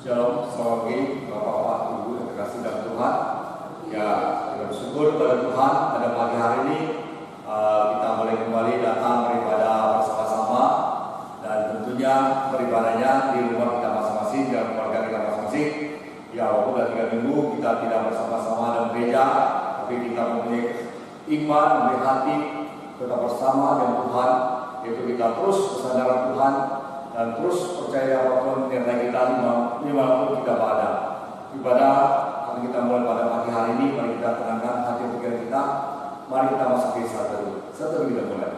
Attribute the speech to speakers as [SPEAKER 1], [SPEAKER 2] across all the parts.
[SPEAKER 1] Shalom, selamat pagi Bapak-Bapak, Ibu yang terkasih dalam Tuhan. Ya, kita bersyukur pada Tuhan pada pagi hari ini kita boleh kembali datang beribadah bersama-sama, dan tentunya beribadahnya di rumah kita masing-masing dan keluarga kita masing-masing. Ya, walaupun sudah 3 minggu kita tidak bersama-sama dalam gereja, tapi kita mempunyai iman, mempunyai hati tetap bersama dengan Tuhan, yaitu kita terus kesadaran Tuhan dan terus percaya apapun nilai kita dimanapun kita berada. Ibadah akan kita mulai pada pagi hari ini. Mari kita tenangkan hati pikiran kita. Mari kita masuk ke satu kita mulai.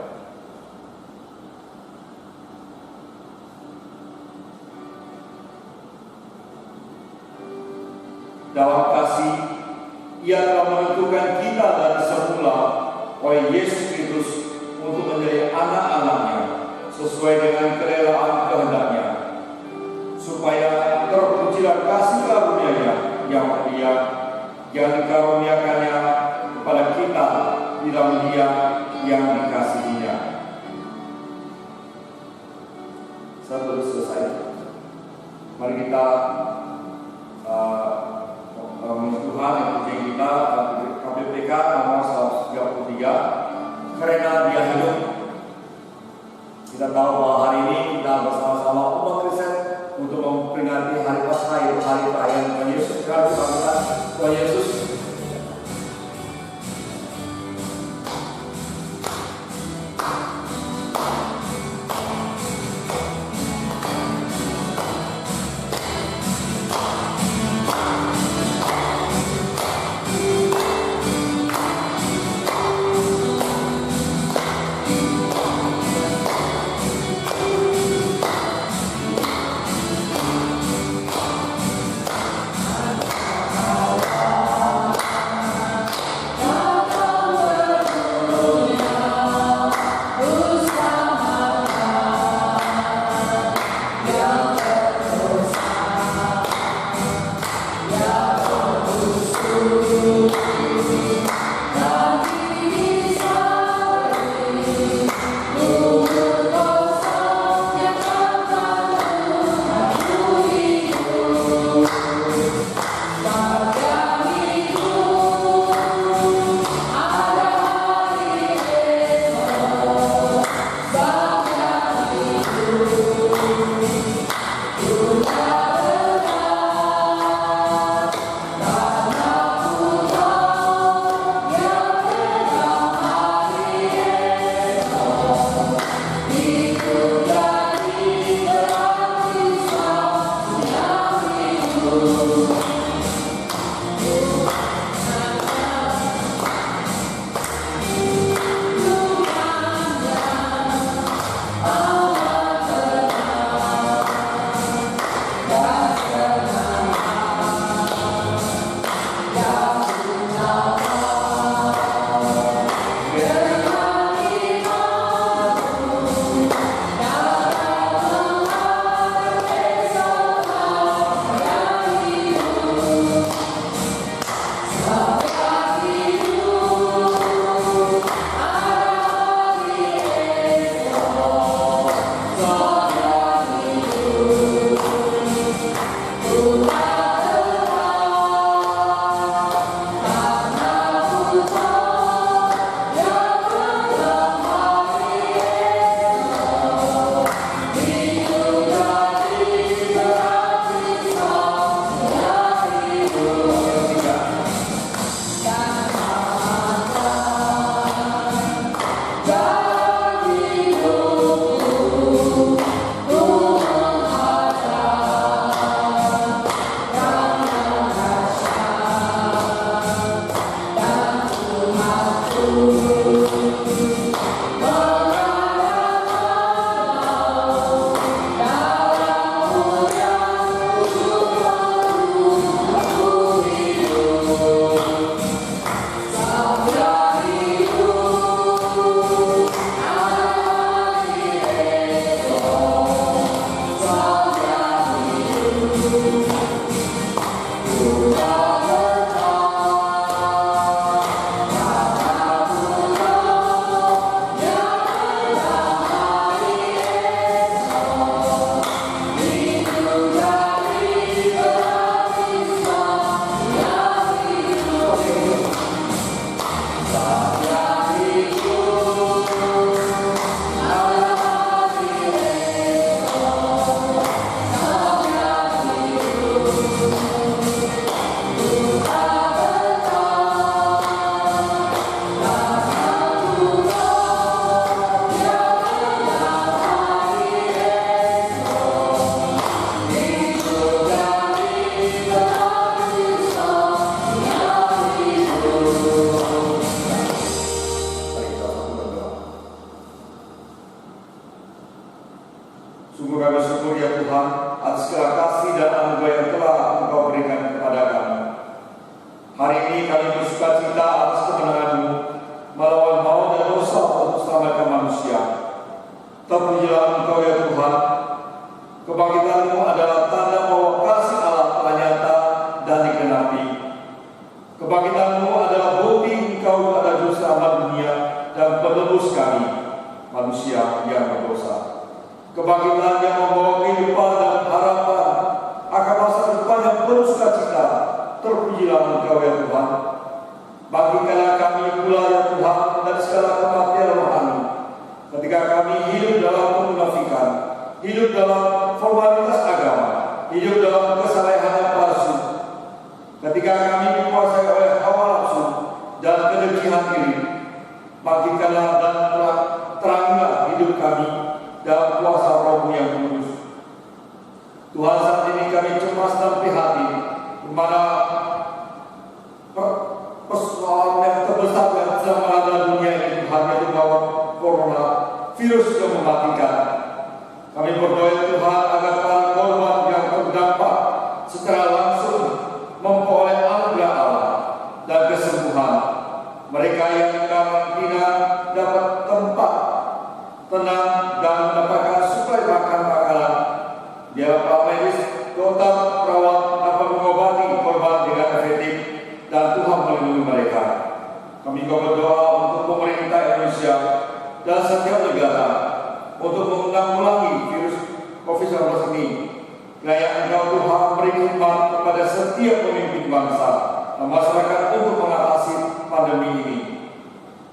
[SPEAKER 1] Dalam kasih, Ia telah menentukan kita dari semula oleh Yesus Kristus untuk menjadi anak-anaknya sesuai dengan kerelaan kehendak-Nya, supaya terpujilah kasih karunia-Nya yang mulia yang dikaruniakannya kepada kita di dalam Dia yang dikasihinya. Sebelum selesai, mari kita Tuhan yang puji kita, KPPK nomor 133, karena Dia hidup. Kita tahu bahwa hari ini kita bersama-sama umat Kristen untuk memperingati hari Paskah, yaitu hari perayaan Tuhan Yesus. Sekarang kita bangkitkan Tuhan Yesus. Sungguh kami syukur ya Tuhan atas segala kasih dan anugerah yang telah Engkau berikan kepada kami. Hari ini kami bersuka cita atas kemenangan-Mu melawan maut dan dosa untuk selamatkan manusia. Terpujilah Engkau ya Tuhan. Kebangkitan-Mu adalah tanda bahwa kasih Allah telah nyata dan digenapi. Kebangkitan-Mu adalah bukti Engkau adalah juru selamat dunia dan penebus kami, manusia yang berdosa. Kebangkitan yang membawa kehidupan dan harapan akan masa depan yang penuh sukacita. Terpujilah Engkau ya Tuhan. Bangkitkanlah kami pula ya Tuhan dari segala kematian rohani. Ketika kami hidup dalam kemunafikan, hidup dalam formalitas agama, hidup dalam kesalehan yang palsu. Ketika kami dikuasai oleh hawa nafsu dan kedegihan diri, bangkitkanlah dan teranglah hidup kami dalam kuasa Roh-Mu yang kudus. Tuhan, saat ini kami cemas dan prihatin di mana persoalan yang terbesar yang sedang melanda dunia ini, Tuhan, yaitu melawan corona, virus yang mematikan. Kami berdoa Tuhan agar para korban yang terdampak secara langsung memperoleh anugerah Allah dan kesembuhan. Mereka yang karantina dapat tempat tenang dan mendapatkan suplai makan makanan. Dia para medis, dokter, perawat dapat mengobati korban dengan efektif dan Tuhan melindungi mereka. Kami juga berdoa untuk pemerintah Indonesia dan setiap negara untuk menanggulangi virus COVID-19 ini. Kiranya Engkau Tuhan beri hikmat kepada setiap pemimpin bangsa dan masyarakat untuk mengatasi pandemi ini.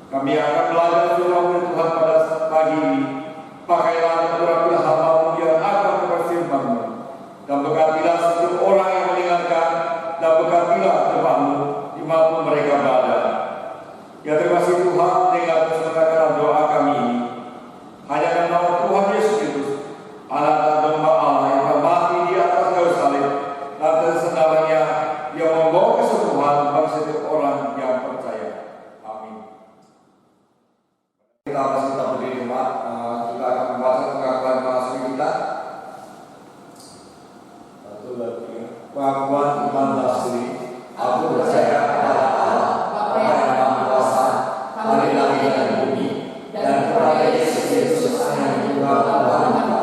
[SPEAKER 1] Kami akan belajar firman Tuhan pada pagi ini. Pakailah dan berapilah hamba-Mu yang akan berfirman-Mu, dan berkatilah setiap orang yang mendengarkan, dan berkatilah jemaat-Mu dimanapun mereka berada. Ya, terima kasih Tuhan, dengan keselamatan doa kami ini. Hanya dalam nama Tuhan Yesus Kristus, Anak dan Domba Allah yang telah mati di atas kayu salib, dan tersendaranya yang membawa kesembuhan bagi setiap orang yang percaya. Amin. Kita masih tetap berdiri, Pak. Kita akan membaca pengakuan mahasiswa kita. Pengakuan iman dasri. Aku percaya kepada Allah, Bapa yang Maha Kuasa, Pendiri langit dan bumi, dan kepada Yesus Kristus, Anak Tunggal Tuhan kita,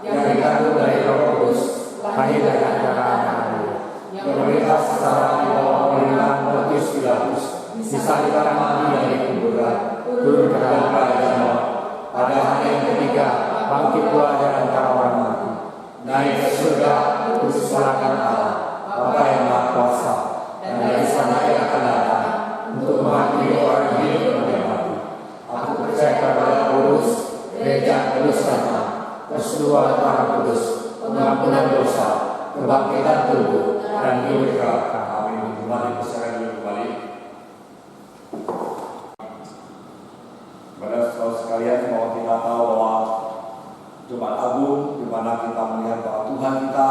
[SPEAKER 1] yang dikandung dari Roh Kudus, lahir dari antara anak-anak, yang berperintah secara di bawah pemerintahan Pontius Pilatus, disalibkan mati dan dikuburkan, turun ke dalam kerajaan maut, pada hari yang ketiga bangkit pula dari antara orang mati, naik ke surga, kudus serahkan Allah, Bapa yang Maha Kuasa, dan dari sana yang akan datang untuk menghakimi orang hidup dan yang mati. Aku percaya kepada Kudus, Gereja Kristen, persekutuan Roh Kudus, pengampunan dosa, kebangkitan tubuh, dan hidup kekal. Amin. Kembali persilakan dulu kembali. Pada saudara sekalian, bahwa kita tahu bahwa Jumat Agung, di mana kita melihat bahwa Tuhan kita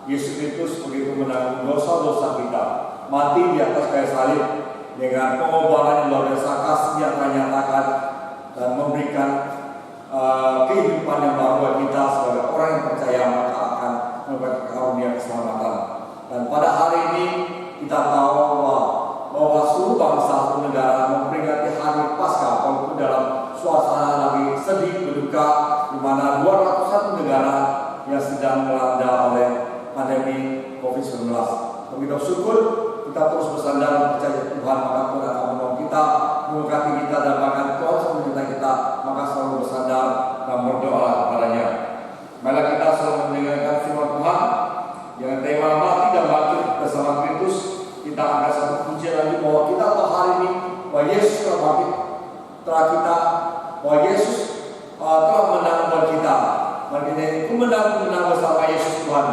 [SPEAKER 1] Yesus Kristus begitu menanggung dosa-dosa kita, mati di atas kayu salib dengan pengorbanan yang luar biasa, kasih yang ternyatakan dan memberikan kehidupan yang baru bagi kita sebagai orang yang percaya, maka akan mendapat karunia keselamatan. Dan pada hari ini kita tahu bahwa seluruh bangsa, seluruh negara memperingati hari Paskah, walaupun dalam suasana lagi sedih, berduka, di mana 201 negara yang sedang melanda oleh pandemi COVID-19. Begitu syukur, kita terus bersandar dan percaya Tuhan, maka Tuhan akan menolong kita, memberkati kita, dan bahkan Tuhan meminta kita, maka selalu bersandar dan berdoa kepadanya. Mari kita selalu mendengarkan firman Tuhan yang tema mati dan bangkit bersama Kristus. Kita akan satu pujian lagi bahwa kita tahu hari ini bahwa Yesus telah bangkit setelah kita, bahwa Yesus telah menang buat kita. Mari kita menang bersama Yesus Tuhan.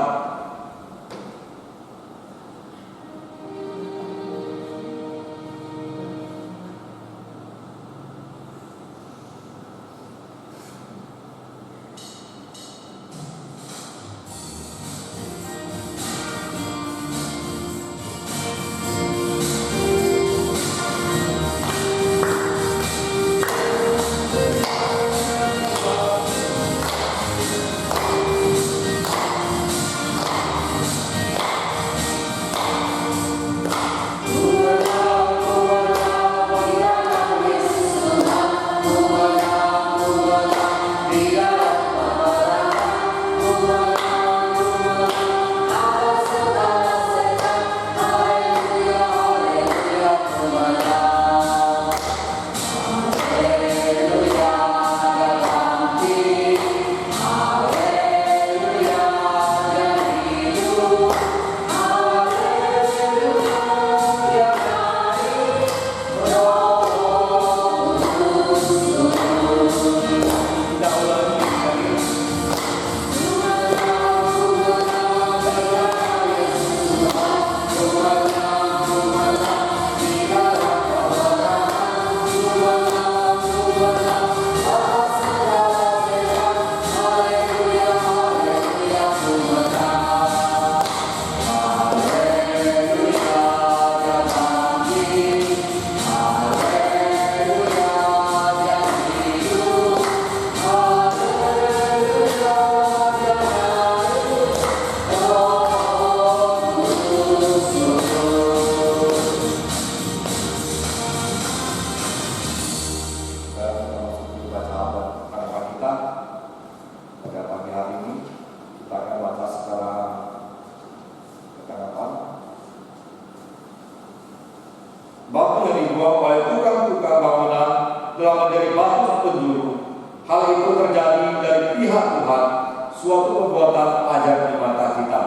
[SPEAKER 1] terjadi dari pihak Tuhan suatu perbuatan ajaib di mata kita.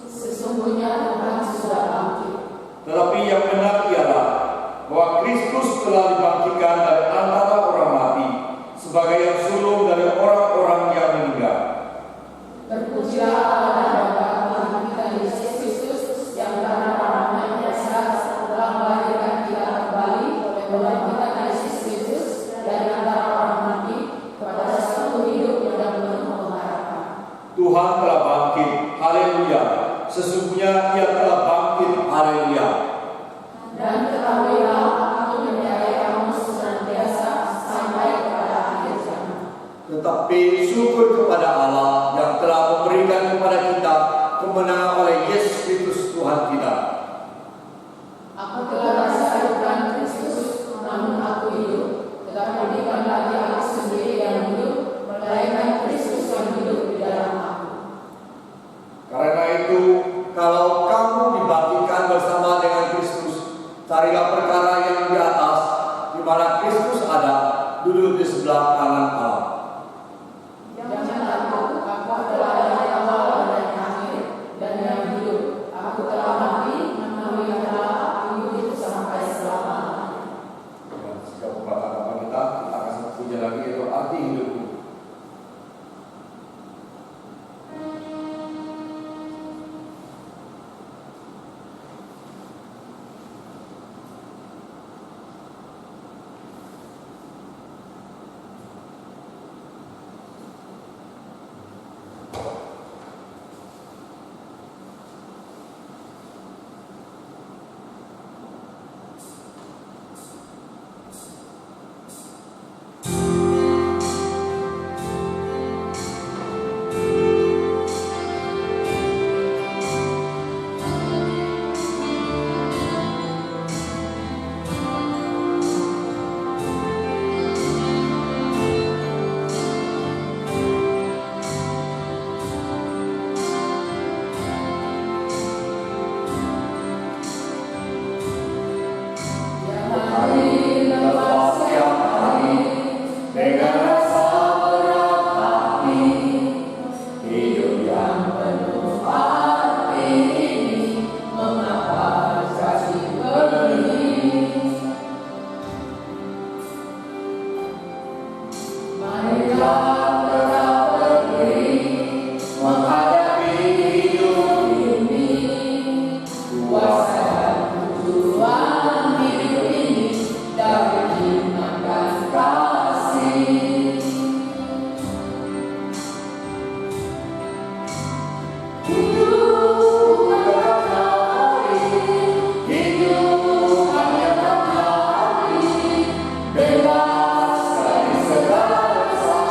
[SPEAKER 2] Sesungguhnya Tuhan sudah bangkit.
[SPEAKER 1] Tetapi yang benar ialah bahwa Kristus telah dibangkitkan dari antara orang mati sebagai yang sulung dari orang-orang yang meninggal.
[SPEAKER 2] Terpujilah Allah dan Bapa Tuhan kita Yesus Kristus yang karena rahmat-Nya besar telah melahirkan kita kembali oleh kita Yesus Kristus dari antara orang mati kepada satu hidup yang penuh pengharapan.
[SPEAKER 1] Tuhan telah bangkit, haleluya. Sesungguhnya Ia telah bangkit, haleluya.
[SPEAKER 2] Dan ketahuilah aku menyertai kamu senantiasa sampai kepada akhir zaman.
[SPEAKER 1] Tetapi syukur kepada Allah yang telah memberikan kepada kita kemenangan oleh Yesus Kristus Tuhan kita.
[SPEAKER 2] Aku telah disalibkan Kristus, namun aku hidup. Tetapi bukan lagi aku sendiri yang hidup, melainkan Kristus yang hidup di dalam aku.
[SPEAKER 1] Karena itu, kalau kamu dibangkitkan bersama dengan Kristus, carilah perkara yang di atas, di mana Kristus ada, duduk di sebelah kanan Allah.
[SPEAKER 2] Jangan takut, aku telah dari awal dan dari akhir, dan yang hidup. Aku telah mati, namun telah aku hidup sampai selama-lamanya.
[SPEAKER 1] Dan jika pembahasan kita akan satu puja lagi, yaitu arti hidupku.
[SPEAKER 2] Bebas dari segala dosa.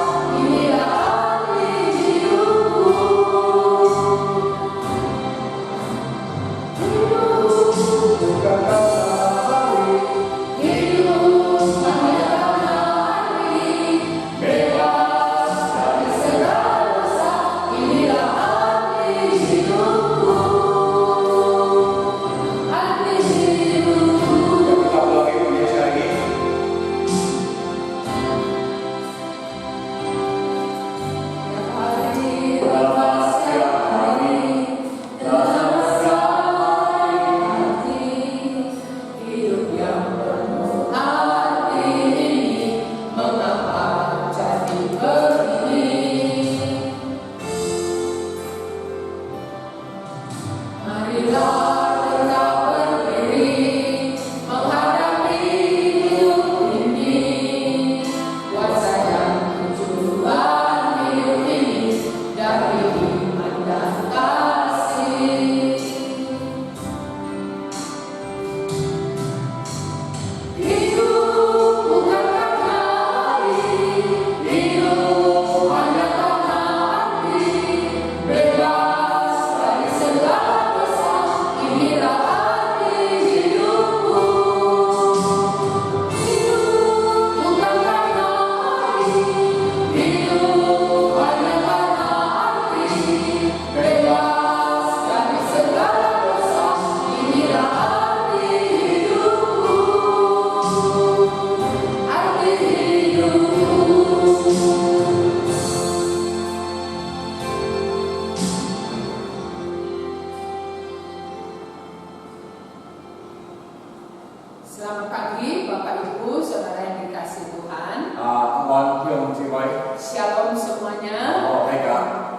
[SPEAKER 2] Shalom semuanya.
[SPEAKER 1] 好，大家。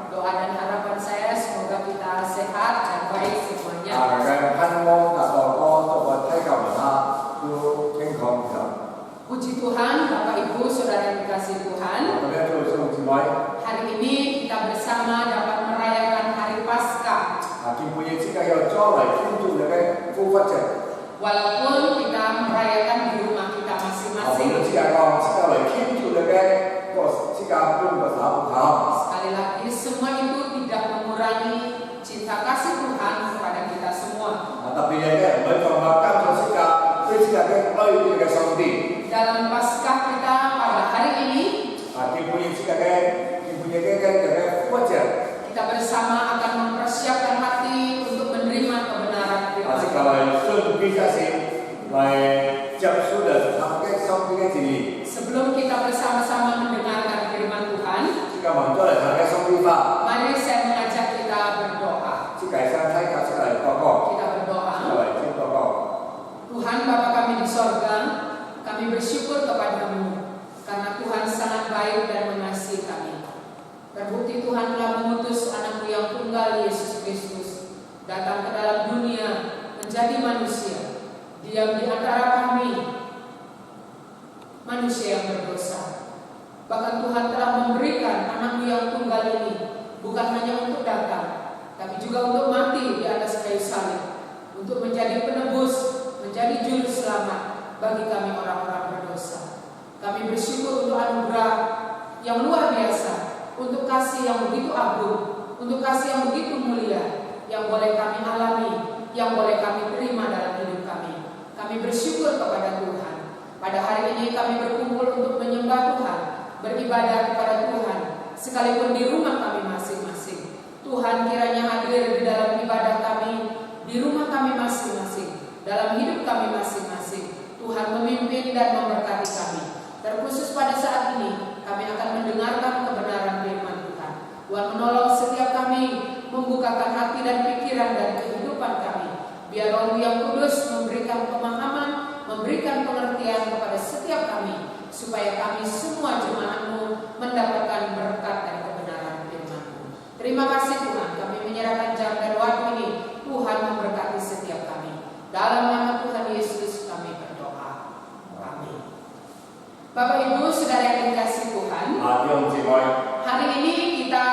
[SPEAKER 2] Doa dan harapan saya semoga kita sehat dan baik semuanya.
[SPEAKER 1] 大家盼望大家都做個大家們啊，都健康嘅。
[SPEAKER 2] Puji Tuhan, Bapak Ibu, Saudara yang dikasihi Tuhan.
[SPEAKER 1] 咁樣做上之外，
[SPEAKER 2] Hari ini kita bersama dapat merayakan Hari Paskah.
[SPEAKER 1] 見本嘢之間有作為天主嘅復活節。
[SPEAKER 2] Walaupun kita merayakan di rumah kita
[SPEAKER 1] 本
[SPEAKER 2] masing-masing.
[SPEAKER 1] 嘢之間講，之間為天主嘅個之間半個手合。
[SPEAKER 2] Sekali lagi, semua itu tidak mengurangi cinta kasih Tuhan kepada kita semua.
[SPEAKER 1] 特別嘅唔係講話跟咗之間對之間嘅愛嘅上帝。
[SPEAKER 2] Dalam Paskah kita pada hari ini,
[SPEAKER 1] 見本嘢之間嘅復活節。
[SPEAKER 2] kita bersama akan mempersiapkan hati untuk menerima kebenaran firman
[SPEAKER 1] 即係
[SPEAKER 2] Tuhan.
[SPEAKER 1] 為順便一時嚟接受嘅他嘅上帝嘅旨意。
[SPEAKER 2] Sebelum kita bersama-sama mendengarkan firman Tuhan,
[SPEAKER 1] 即係問咗嚟他嘅上帝法。
[SPEAKER 2] mari saya mengajak kita berdoa.
[SPEAKER 1] 即係想睇下即係嚟禱告。
[SPEAKER 2] Kita berdoa.
[SPEAKER 1] 即係嚟聽禱告。
[SPEAKER 2] Tuhan Bapa kami di sorga, kami bersyukur kepadamu karena Tuhan sangat baik dan mengasihi kami. Terbukti Tuhan telah mengutus anakmu yang tunggal Yesus Kristus datang ke dalam dunia menjadi manusia, diam di antara kami, manusia yang berdosa. Bahkan Tuhan telah memberikan anakmu yang tunggal ini bukan hanya untuk datang, tapi juga untuk mati di atas kayu salib, untuk menjadi penebus, menjadi juru selamat bagi kami orang-orang berdosa. Kami bersyukur untuk anugerah yang luar biasa, untuk kasih yang begitu agung, untuk kasih yang begitu mulia, yang boleh kami alami, yang boleh kami terima dalam hidup kami. Kami bersyukur kepada Tuhan. Pada hari ini kami berkumpul untuk menyembah Tuhan, beribadah kepada Tuhan, sekalipun di rumah kami masing-masing. Tuhan kiranya hadir di dalam ibadah kami, di rumah kami masing-masing, dalam hidup kami masing-masing. Tuhan memimpin dan memberkati kami. Terkhusus pada saat ini, kami akan mendengarkan kebenaran firman Tuhan. Tuhan menolong setiap kami, membukakan hati dan pikiran dan kehidupan kami. Biar Roh yang Kudus memberikan pemahaman, memberikan pengertian kepada setiap kami, supaya kami semua jemaat-Mu mendapatkan berkat dan kebenaran firman-Mu. Terima kasih Tuhan, kami menyerahkan jam dan waktu ini. Tuhan memberkati setiap kami. Dalam nama Tuhan Yesus kami berdoa. Amin. Bapak Ibu, Saudara yang dikasihi Tuhan, hari ini kita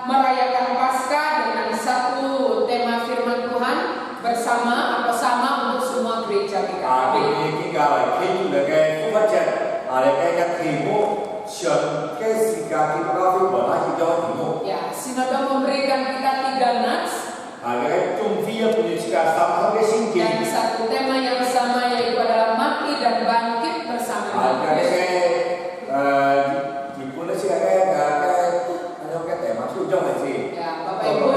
[SPEAKER 2] merayakan Paskah dengan satu tema firman Tuhan bersama atau sama untuk semua gereja kita. Ya, sinode memberikan kita 3 nats dan satu tema yang sama, yaitu adalah mati dan bangkit bersama Yesus. Ya, Bapak Ibu,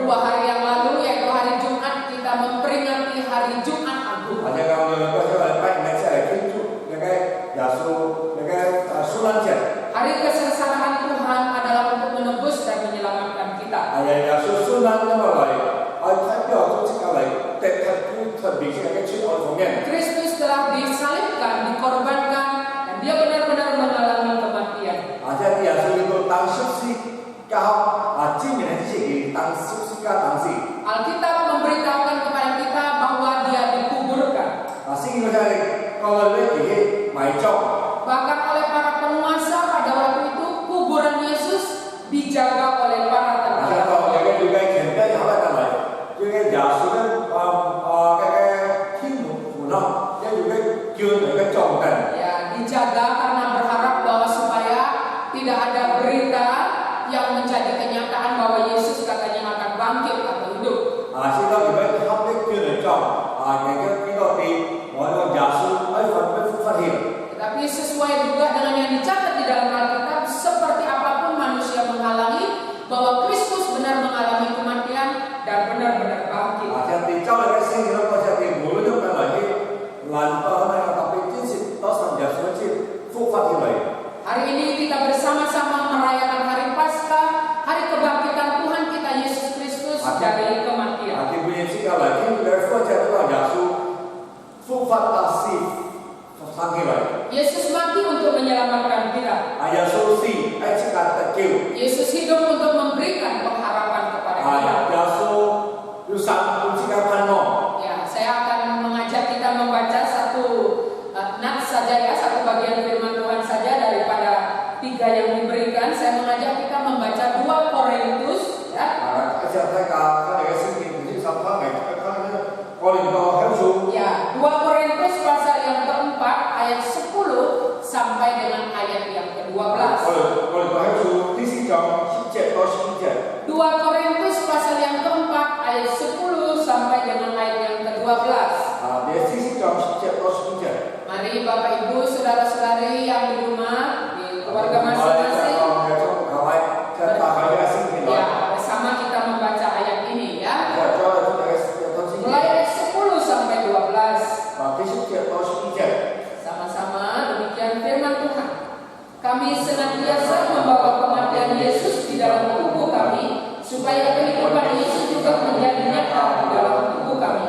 [SPEAKER 2] 2 hari yang lalu yaitu hari Jumat kita memperingati hari Jumat Agung. Hari kesengsaraan Tuhan adalah untuk menebus dan menyelamatkan kita. Kristus telah disalibkan, dikorbankan, dan dia benar-benar mengalami kematian. Alkitab memberitahukan kepada kita bahwa dia dikuburkan. Bahkan oleh para penguasa pada waktu itu, kuburan Yesus dijaga oleh para tentara. Ya, dijaga karena berharap bahwa supaya tidak ada berita yang menjadi kenyataan bahwa Yesus katanya akan bangkit atau hidup. Tetapi sesuai juga dengan yang dicatat di dalam Alkitab, seperti apapun manusia menghalangi, bahwa Kristus benar mengalami kematian dan benar-benar bangkit. Hari ini kita bersama-sama merayakan hari Paskah, hari kebangkitan Tuhan kita Yesus Kristus dari kematian. Yesus mati untuk menyelamatkan kita.
[SPEAKER 1] kêu.
[SPEAKER 2] Yesus hidup untuk memberikan pengharapan kepada kita.
[SPEAKER 1] Yasu Yusan Kunci Pano.
[SPEAKER 2] Ya, saya akan mengajak kita membaca satu nats saja ya, satu bagian firman Tuhan saja daripada 3 yang diberikan. Saya mengajak kita membaca 2 Korintus ya. Ya, 2 Korintus pasal yang keempat ayat 10 sampai dengan ayat yang ke-12. 2 Korintus pasal yang keempat ayat 10 sampai dengan ayat yang ke-12. Mari Bapak Ibu, saudara-saudari yang di rumah, di keluarga masing-masing, ya, bersama kita membaca ayat ini ya. Mulai ayat 10 sampai 12. Sama-sama demikian firman Tuhan. Kami senantiasa membawa kematian Yesus di dalam tubuh kami, supaya kehidupan Yesus juga menjadi nyata di dalam tubuh kami.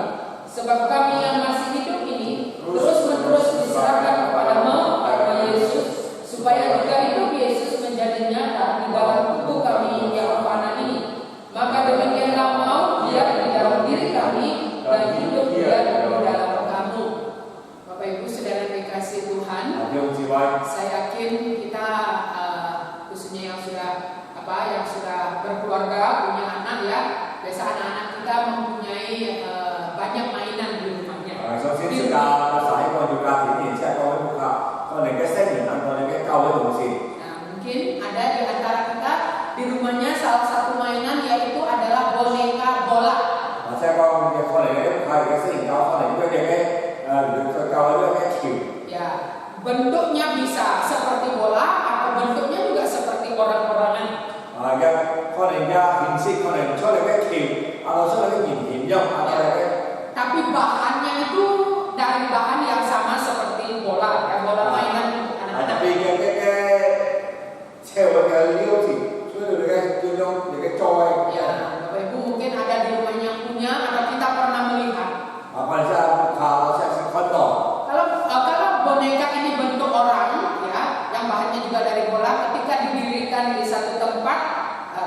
[SPEAKER 2] Sebab kami yang masih hidup ini terus-menerus diserahkan kepada maut karena Yesus, supaya juga hidup Yesus menjadi nyata di dalam tubuh kami yang fana ini. Maka demikianlah maut dia di dalam diri kami dan hidup dia di dalam kamu. Bapak Ibu saudara dikasih Tuhan, saya yakin kita khususnya yang sudah berkeluarga, punya anak ya. Biasa anak-anak kita mempunyai banyak mainan di rumahnya. Nah, mungkin ada di antara kita di rumahnya salah satu mainan yaitu adalah boneka bola. Ya, bentuknya bisa seperti bola atau bentuknya juga seperti orang-orangan. Tapi bahannya itu dari bahan yang sama seperti bola, ya, bola mainan anak-anak. Ya, Bapak Ibu mungkin ada di rumahnya yang punya atau kita pernah melihat. Kalau boneka ini bentuk orang, ya, yang bahannya juga dari bola, ketika didirikan di satu tempat,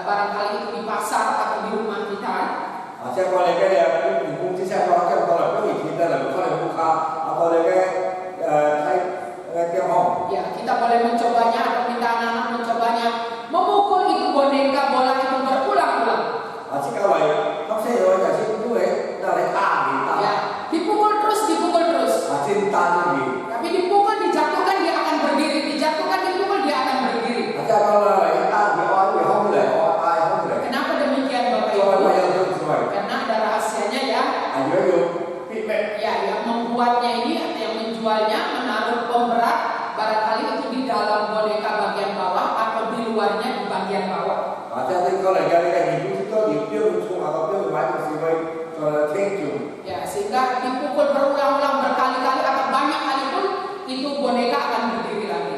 [SPEAKER 2] barangkali itu di pasar atau di rumah kita. Ya, kita boleh mencobanya atau minta anak-anak mencobanya. Memukul itu boneka bola itu berulang-ulang. Ya, dipukul terus. Tapi dipukul, dijatuhkan dia akan berdiri, dijatuhkan, dipukul dia akan berdiri. Kenapa demikian Bapak Ibu? Karena ada rahasianya ya. Ya, yang membuatnya ini atau yang menjualnya menaruh pemberat barangkali itu di dalam boneka bagian bawah atau di luarnya di bagian bawah. Ya, sehingga dipukul berulang-ulang berkali-kali atau banyak kali pun itu boneka akan berdiri lagi.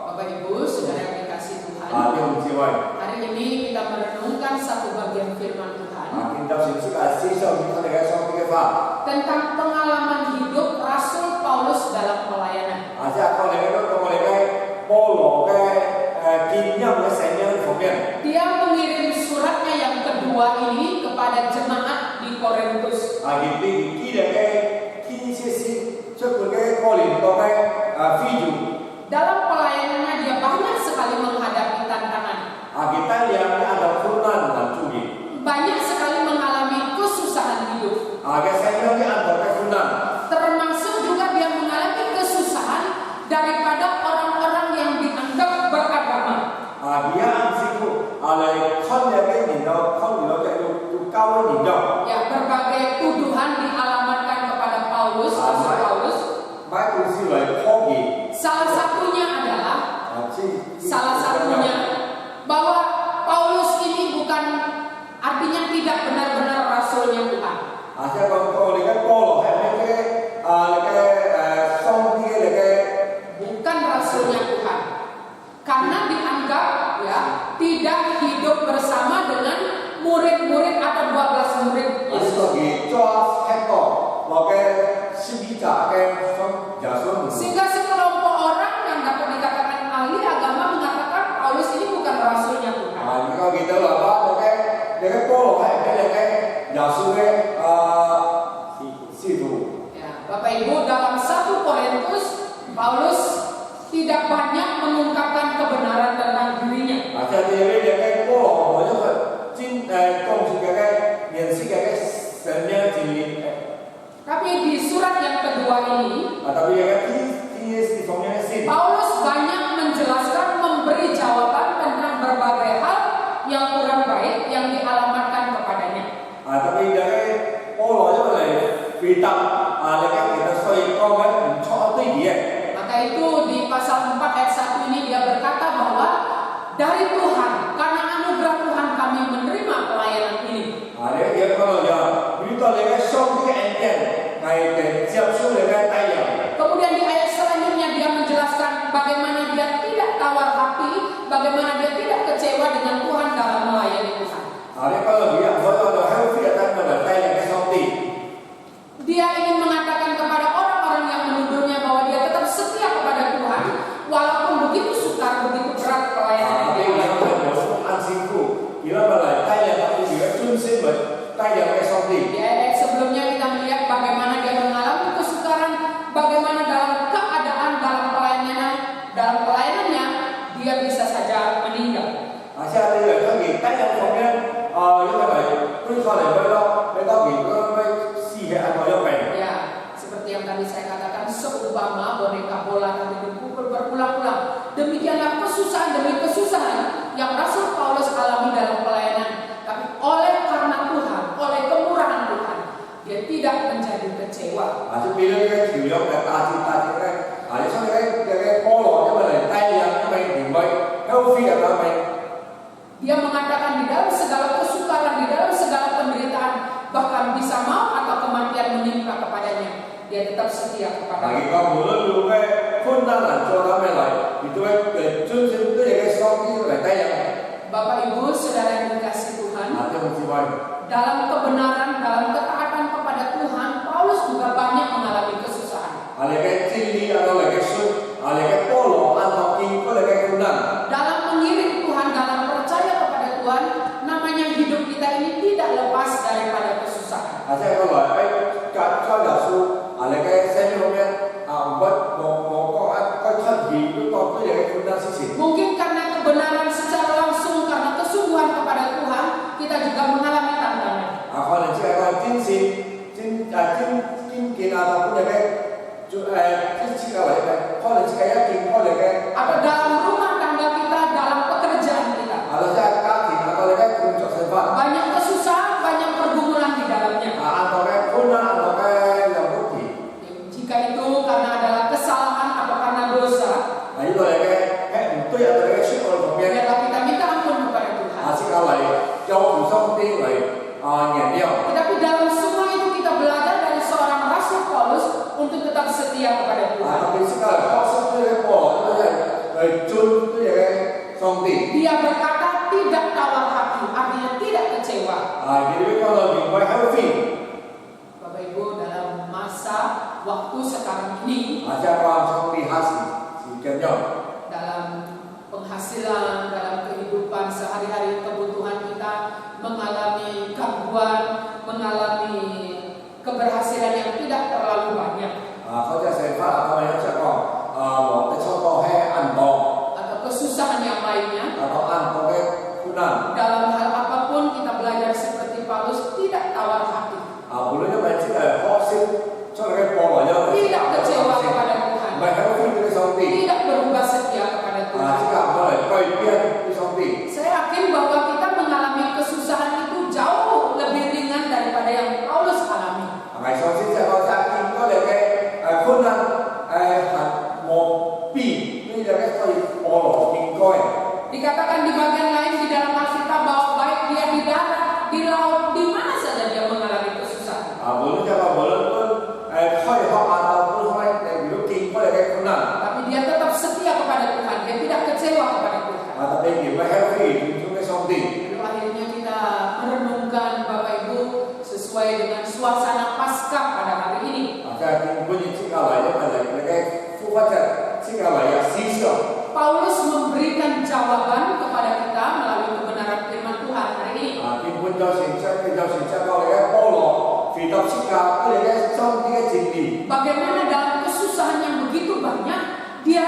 [SPEAKER 2] Bapak Ibu, saudara yang dikasih Tuhan, hari ini kita merenungkan satu bagian firman Tuhan tentang pengalaman hidup Rasul Paulus dalam pelayanan. Dia mengirim suratnya yang kedua ini kepada jemaat di Korintus. Dalam pelayanannya dia banyak sekali menghadapi tantangan. Banyak sekali mengalami kesusahan hidup. Termasuk juga dia mengalami kesusahan daripada orang-orang yang dianggap beragama. Ya, berbagai tuduhan dialamatkan kepada Paulus, Rasul Paulus. Salah satunya bahwa Paulus ini bukan artinya tidak benar-benar rasulnya Tuhan. Bukan rasulnya Tuhan. Karena dianggap ya tidak hidup bersama dengan murid-murid atau 12 murid Yesus. Sehingga sekelompok orang tidak banyak mengungkapkan kebenaran tentang dirinya.
[SPEAKER 1] Jadi dia kayak pola, banyak kan, kongsi kayak nyensi kayak sebenarnya jili.
[SPEAKER 2] Tapi di surat yang kedua ini,
[SPEAKER 1] Tapi ya kan di formulir sih.
[SPEAKER 2] Paulus banyak menjelaskan, memberi jawaban tentang berbagai hal yang kurang baik yang dialamatkan kepadanya.
[SPEAKER 1] Tapi dia kayak pola aja lah, hitam, lekat kita soi komen, cowok tuh dia.
[SPEAKER 2] Maka itu di pasal 4 ayat 1 ini dia berkata bahwa dari Tuhan, karena anugerah Tuhan kami menerima pelayanan ini.
[SPEAKER 1] Dia kalau ya, berita lekat show dia enten, kayak siap show lekat tayang.
[SPEAKER 2] Kemudian di ayat selanjutnya dia menjelaskan bagaimana dia tidak tawar hati, bagaimana dia tidak kecewa dengan Tuhan dalam melayani Tuhan.
[SPEAKER 1] Kalau dia kalau healthy akan tayang seperti.
[SPEAKER 2] Dia ingin mengatakan kepada orang-orang yang menuduhnya bahwa dia tetap setia kepada Tuhan, walaupun begitu sukar, begitu berat pelayanan
[SPEAKER 1] Tapi
[SPEAKER 2] dia. Di ayat sebelumnya kita melihat bagaimana dia mengalami kesukaran, bagaimana dalam keadaan dalam pelayanannya dia bisa saja meninggal. Ya, seperti yang tadi saya katakan, seumpama boneka bola tadi dipukul berulang-ulang. Demikianlah kesusahan demi kesusahan yang Rasul Paulus alami dalam pelayanan. Tapi oleh karena Tuhan, oleh kemurahan Tuhan, dia tidak menjadi kecewa. Dia mengatakan di dalam segala kesukaran, di dalam segala penderitaan, bahkan bisa maut atau kematian menimpa kepadanya, dia tetap setia kepada Bapak Ibu, saudara yang dikasihi Tuhan, dalam kebenaran, dalam ketaatan kepada Tuhan, Paulus juga banyak mengalami kesusahan. Dalam mengiring Tuhan, dalam percaya kepada Tuhan, namanya hidup kita ini tidak lepas daripada kesusahan. Mungkin karena kebenaran secara langsung, karena kesungguhan kepada Tuhan, kita juga mengalami tantangan. Atau dalam rumah tangga kita, dalam pekerjaan kita, banyak kesusahan, banyak pergumulan di dalamnya. Jika itu karena adalah kesalahan atau karena dosa, biarlah kita minta ampun kepada Tuhan. Tetapi dalam semua itu kita belajar dari seorang Rasul Paulus untuk tetap setia kepada Tuhan. Dia berkata tidak tawar hati, artinya tidak kecewa. Bapak Ibu, dalam masa waktu sekarang ini, dalam penghasilan, dalam kehidupan sehari-hari, kebutuhan kita mengalami gangguan, mengalami keberhasilan yang tidak terlalu banyak, atau kesusahan yang lainnya. Dalam hal apapun kita belajar seperti Paulus, tidak tawar hati, tidak kecewa kepada Tuhan, tidak berubah setia kepada Tuhan. Saya yakin bahwa kita mengalami kesusahan itu jauh lebih ringan daripada yang Paulus alami. Dikatakan di bagian lain di dalam Alkitab bahwa baik dia di darat, di laut, di mana saja dia mengalami kesusahan. Tapi dia tetap setia kepada Tuhan, dia tidak kecewa kepada Tuhan. Lalu akhirnya kita merenungkan Bapak Ibu sesuai dengan suasana Paskah pada hari ini. Paulus memberikan jawaban kepada kita melalui kebenaran firman Tuhan hari ini. Bagaimana dalam kesusahan yang begitu banyak, dia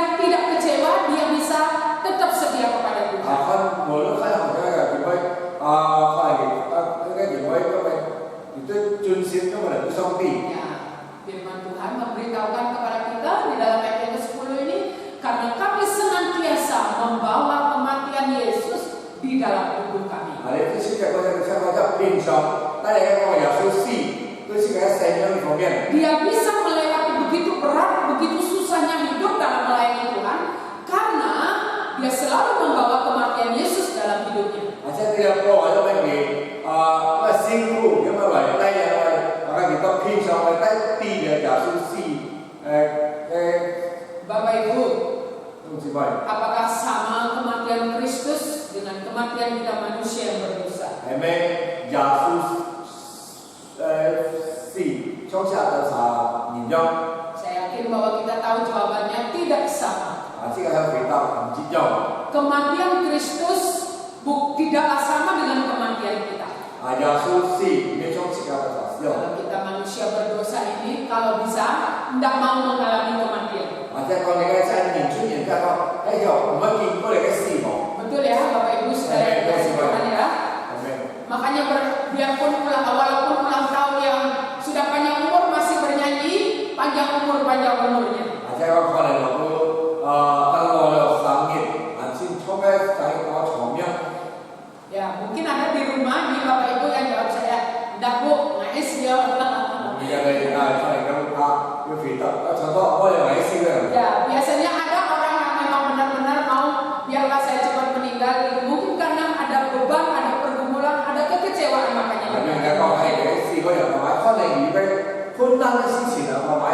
[SPEAKER 1] 生，但係我耶穌死都是喺生命方面。
[SPEAKER 2] Dia bisa melewati begitu berat, begitu susahnya hidup dalam melayani Tuhan karena dia selalu membawa kematian Yesus dalam hidupnya.
[SPEAKER 1] 而且佢又過為咗乜嘢？辛苦，因為為低啊，我哋都偏向為低啲嘅耶穌死
[SPEAKER 2] Bapak Ibu,
[SPEAKER 1] 都唔知乜。
[SPEAKER 2] apakah sama kematian Kristus dengan kematian kita manusia yang berdosa?
[SPEAKER 1] 係咩？耶穌死創下嘅啥原因？
[SPEAKER 2] Saya yakin bahwa kita tahu jawabannya tidak sama.
[SPEAKER 1] 即係喺回答唔接因。
[SPEAKER 2] Kematian Kristus tidaklah sama dengan kematian kita.
[SPEAKER 1] 耶穌死咩創下嘅啥死？
[SPEAKER 2] Kalau kita manusia berdosa ini, kalau bisa, tidak mau mengalami kematian.
[SPEAKER 1] 或者講你嘅真年青人，即係講喺度唔乜見過你嘅死亡。
[SPEAKER 2] Betul ya, Bapak Ibu saudara yang dikasihi Tuhan ya.
[SPEAKER 1] 係咪？
[SPEAKER 2] Makanya biarpun walaupun ulang tahun yang sudah panjang umur masih bernyanyi panjang umurnya.
[SPEAKER 1] 或者講可能落到等我哋生日，先衝嘅就係個場面。
[SPEAKER 2] Ya, mungkin ada di rumah di Bapak Ibu yang jawab saya, "Ndak Bu, ngais dia."
[SPEAKER 1] 而家你出嚟咁要回答，差唔多我哋為先啦。
[SPEAKER 2] Ya, biasanya ada orang yang memang benar-benar mau biarlah saya cepat meninggal. Mungkin karena ada beban, ada pergumulan, ada kekecewaan makanya.
[SPEAKER 1] 係咪而家講係幾時嗰日同埋可能預備寬單嘅事前啊，我買。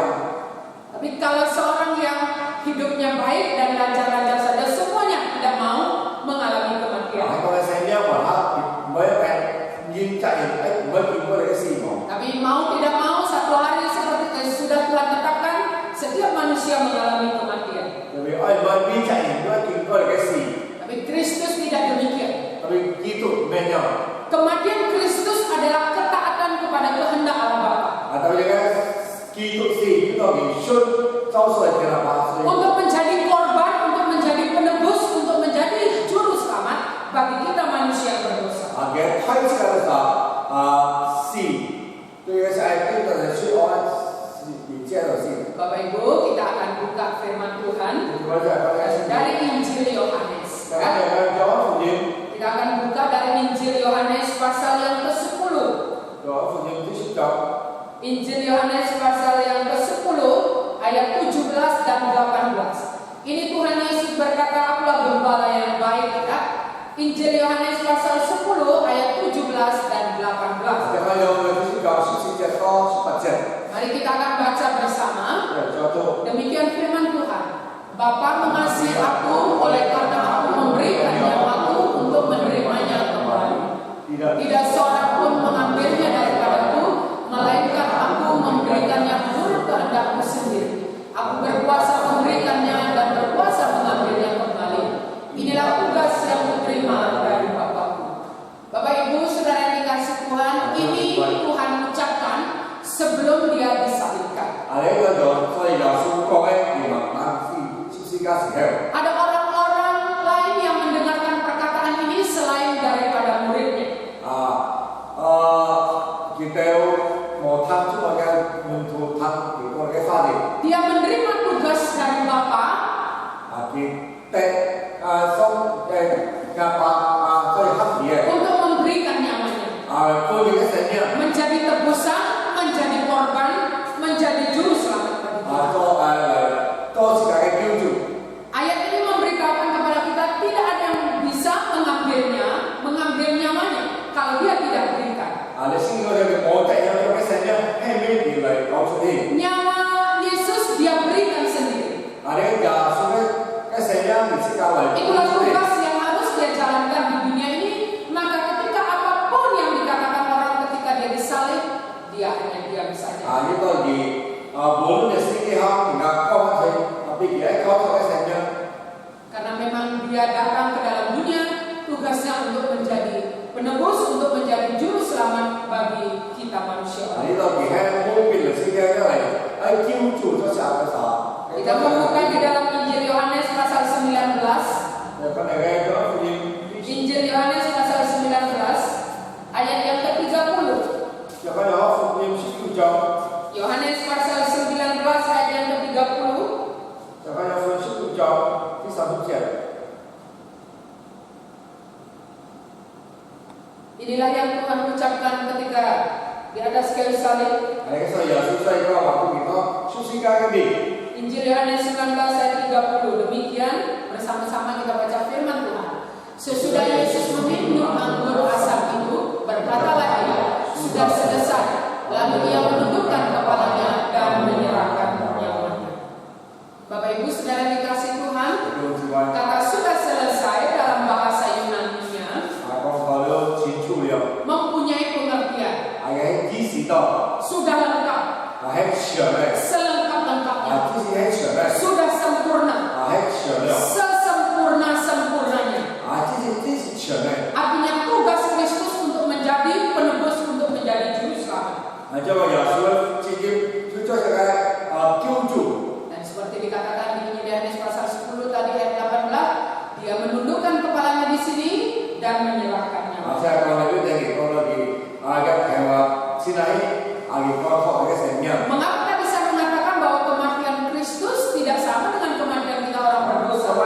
[SPEAKER 2] Tapi kalau seorang yang hidupnya baik dan lancar-lancar saja, semuanya tidak mau mengalami
[SPEAKER 1] 喺
[SPEAKER 2] kematian.
[SPEAKER 1] 我嘅細喵話嚇，唔可以病，現責任唔可以見過你嘅死亡。
[SPEAKER 2] Tapi mau tidak mau satu hari seperti sudah Tuhan tetapkan, setiap manusia mengalami kematian.
[SPEAKER 1] 特別愛唔愛邊責任唔可以見過你嘅事，
[SPEAKER 2] Tapi Kristus tidak demikian.
[SPEAKER 1] 特別基督咩樣？
[SPEAKER 2] Kematian Kristus adalah ketaatan kepada kehendak Allah Bapa.
[SPEAKER 1] 特別嘅基督死呢個元信周歲嘅啦嘛，所以
[SPEAKER 2] Untuk menjadi korban, untuk menjadi penebus, untuk menjadi juru selamat bagi kita manusia yang berdosa.
[SPEAKER 1] 嘅推出嘅時候死，對嘅就係邊個嚟説我然之後死，
[SPEAKER 2] Bapak Ibu, kita akan buka firman Tuhan
[SPEAKER 1] 我就係講嘅事。
[SPEAKER 2] dari Injil Yohanes.
[SPEAKER 1] 大家嚟講福音，
[SPEAKER 2] Kita akan buka dari Injil Yohanes pasal yang ke-10.
[SPEAKER 1] 講福音第10章。
[SPEAKER 2] Injil Yohanes pasal yang ke-10 ayat 17 dan 18. Ini Tuhan Yesus berkata, "Akulah gembala yang baik." Ya. Injil Yohanes pasal 10 ayat 17 dan 18.
[SPEAKER 1] 大家有第10章17節到18節，
[SPEAKER 2] Mari kita akan baca bersama.
[SPEAKER 1] 叫做
[SPEAKER 2] Demikian firman Tuhan. Bapa mengasihi aku oleh karena aku memberikan nyawaku untuk menerimanya kembali. Tidak seorang pun mengambilnya daripadaku, melainkan aku memberikannya menurut kehendakku sendiri. Aku berkuasa memberikannya dan berkuasa mengambilnya kembali. Inilah tugas yang kuterima dari Bapakku. Bapak Ibu saudara yang dikasih Tuhan, ini Tuhan ucapkan sebelum dia disalibkan.
[SPEAKER 1] 呢個就所以耶穌講嘅原文十字架時候，
[SPEAKER 2] Ada orang-orang lain yang mendengarkan perkataan ini selain daripada muridnya.
[SPEAKER 1] 佢哋冇攤出我嘅門徒攤佢我嘅法律，
[SPEAKER 2] Dia menerima tugas dari Bapa
[SPEAKER 1] 佢哋送所以黑嘢，
[SPEAKER 2] untuk memberikan nyawanya,
[SPEAKER 1] 佢哋嘅神嘅，
[SPEAKER 2] menjadi tebusan, menjadi korban, menjadi juru selamat bagi kita.
[SPEAKER 1] 多次嘅標準。
[SPEAKER 2] Ayat ini memberitahukan kepada kita tidak ada yang bisa mengambil nyawanya kalau dia tidak berikan.
[SPEAKER 1] 你先我哋冇第二個嘅神嘅係咩嚟講出嚟？
[SPEAKER 2] Nyawa Yesus dia berikan sendiri.
[SPEAKER 1] 你耶穌嘅神嘅唔是教嚟
[SPEAKER 2] Itulah tugas yang harus dia jalankan di dunia ini. Maka ketika apapun yang dikatakan orang ketika dia disalib, dia hanya diam saja.
[SPEAKER 1] 呢個而無論係司機客定係講佢，特別而喺講出嘅神嘅。
[SPEAKER 2] Karena memang dia datang ke dalam dunia, tugasnya untuk menjadi penebus, untuk menjadi juru selamat bagi kita manusia.
[SPEAKER 1] 呢個而喺冇變嚟司機因為喺叫做咗成嘅時候，
[SPEAKER 2] Kita membuka di dalam Injil Yohanes pasal 19.
[SPEAKER 1] 咁嚟嘅嗰個福音，
[SPEAKER 2] Injil Yohanes pasal 19 ayat yang ke-30.
[SPEAKER 1] 就係有福音書章，
[SPEAKER 2] Yohanes pasal 19 ayat yang ke-30.
[SPEAKER 1] 就係有福音書章第30節。
[SPEAKER 2] Itu Inilah yang Tuhan ucapkan ketika di atas kayu salib.
[SPEAKER 1] 그래서 예수님과 waktu kita 수식하게 돼.
[SPEAKER 2] Injil Yohanes 19 ayat 30. Demikian bersama-sama kita baca firman Tuhan. Sesudah Yesus meminum anggur asam itu, berkatalah ia, sudah selesai. Lalu ia menundukkan kepalanya dan menyerahkan nyawanya. Bapak Ibu Saudara dikasih Tuhan, kata sudah selesai dalam bahasa Yunani-nya mempunyai pengertian sudah lengkap, selengkap-lengkapnya, sudah sempurna, sesempurna-sempurnanya. Artinya tugas Kristus untuk menjadi penebus, untuk menjadi juru selamat. Dan seperti dikatakan di Injil Yohanes pasal 10 tadi ayat 18, dia menundukkan kepalanya di sini dan menyerahkannya. Mengapa kita bisa mengatakan bahwa kematian Kristus tidak sama dengan kematian kita orang berdosa?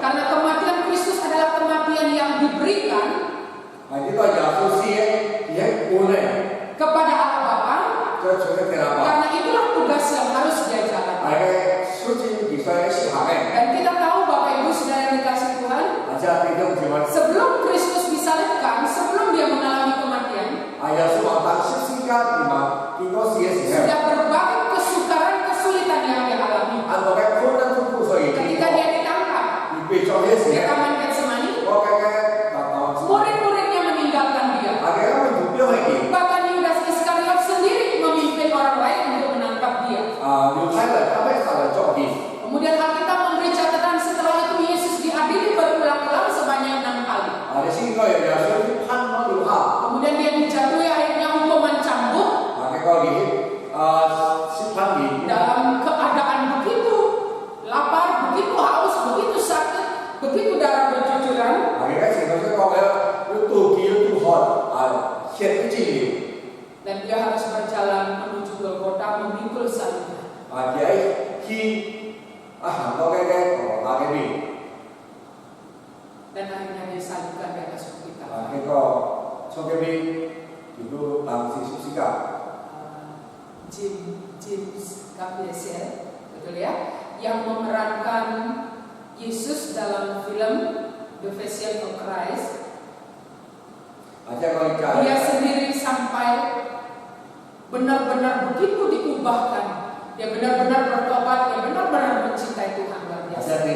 [SPEAKER 2] Karena kematian Kristus adalah kematian yang diberikan kepada Allah Bapa. Karena itulah tugas yang harus dia jalankan. Dan kita tahu Bapak Ibu Saudara yang dikasih Tuhan, sebelum Kristus disalibkan, sebelum dia mengalami kematian, sudah berbagai kesukaran, kesulitan yang dia alami. Ketika dia ditangkap, dia taman Getsemani, murid-muridnya meninggalkan dia. Bahkan Yudas Iskariot sendiri memimpin orang lain untuk menangkap dia. Kemudian Alkitab memberi catatan setelah itu Yesus diadili berulang-ulang sebanyak 6 kali. Kemudian dia dijatuhi akhirnya hukuman cambuk dalam keadaan begitu lapar, begitu haus, begitu sakit, begitu darah bercucuran. Dan dia harus berjalan menuju Golgota memikul salibnya. Dan akhirnya disalibkan di atas bukit Kalvari. James Caviezel, betul ya, yang memerankan Yesus dalam film The Passion of Christ. Dia sendiri sampai benar-benar begitu diubahkan. Dia benar-benar bertobat, dia benar-benar mencintai Tuhan luar biasa.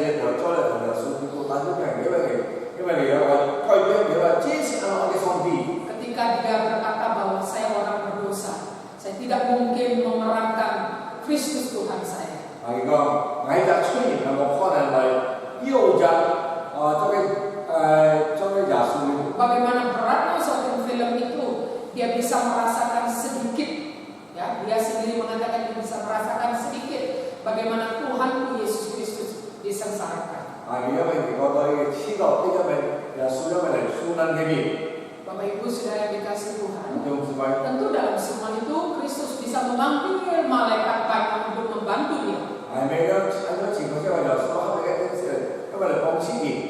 [SPEAKER 2] Ketika dia berkata bahwa saya orang berdosa, saya tidak mungkin memerankan Kristus Tuhan saya. Bagaimana beratnya suatu film itu, dia bisa merasakan sedikit. Ya, dia sendiri mengatakan dia bisa merasakan sedikit bagaimana Tuhan Yesus Kristus disengsarakan. Bapak Ibu Saudara yang dikasih Tuhan, tentu dalam semua itu Kristus bisa memanggil malaikat baik untuk membantu dia.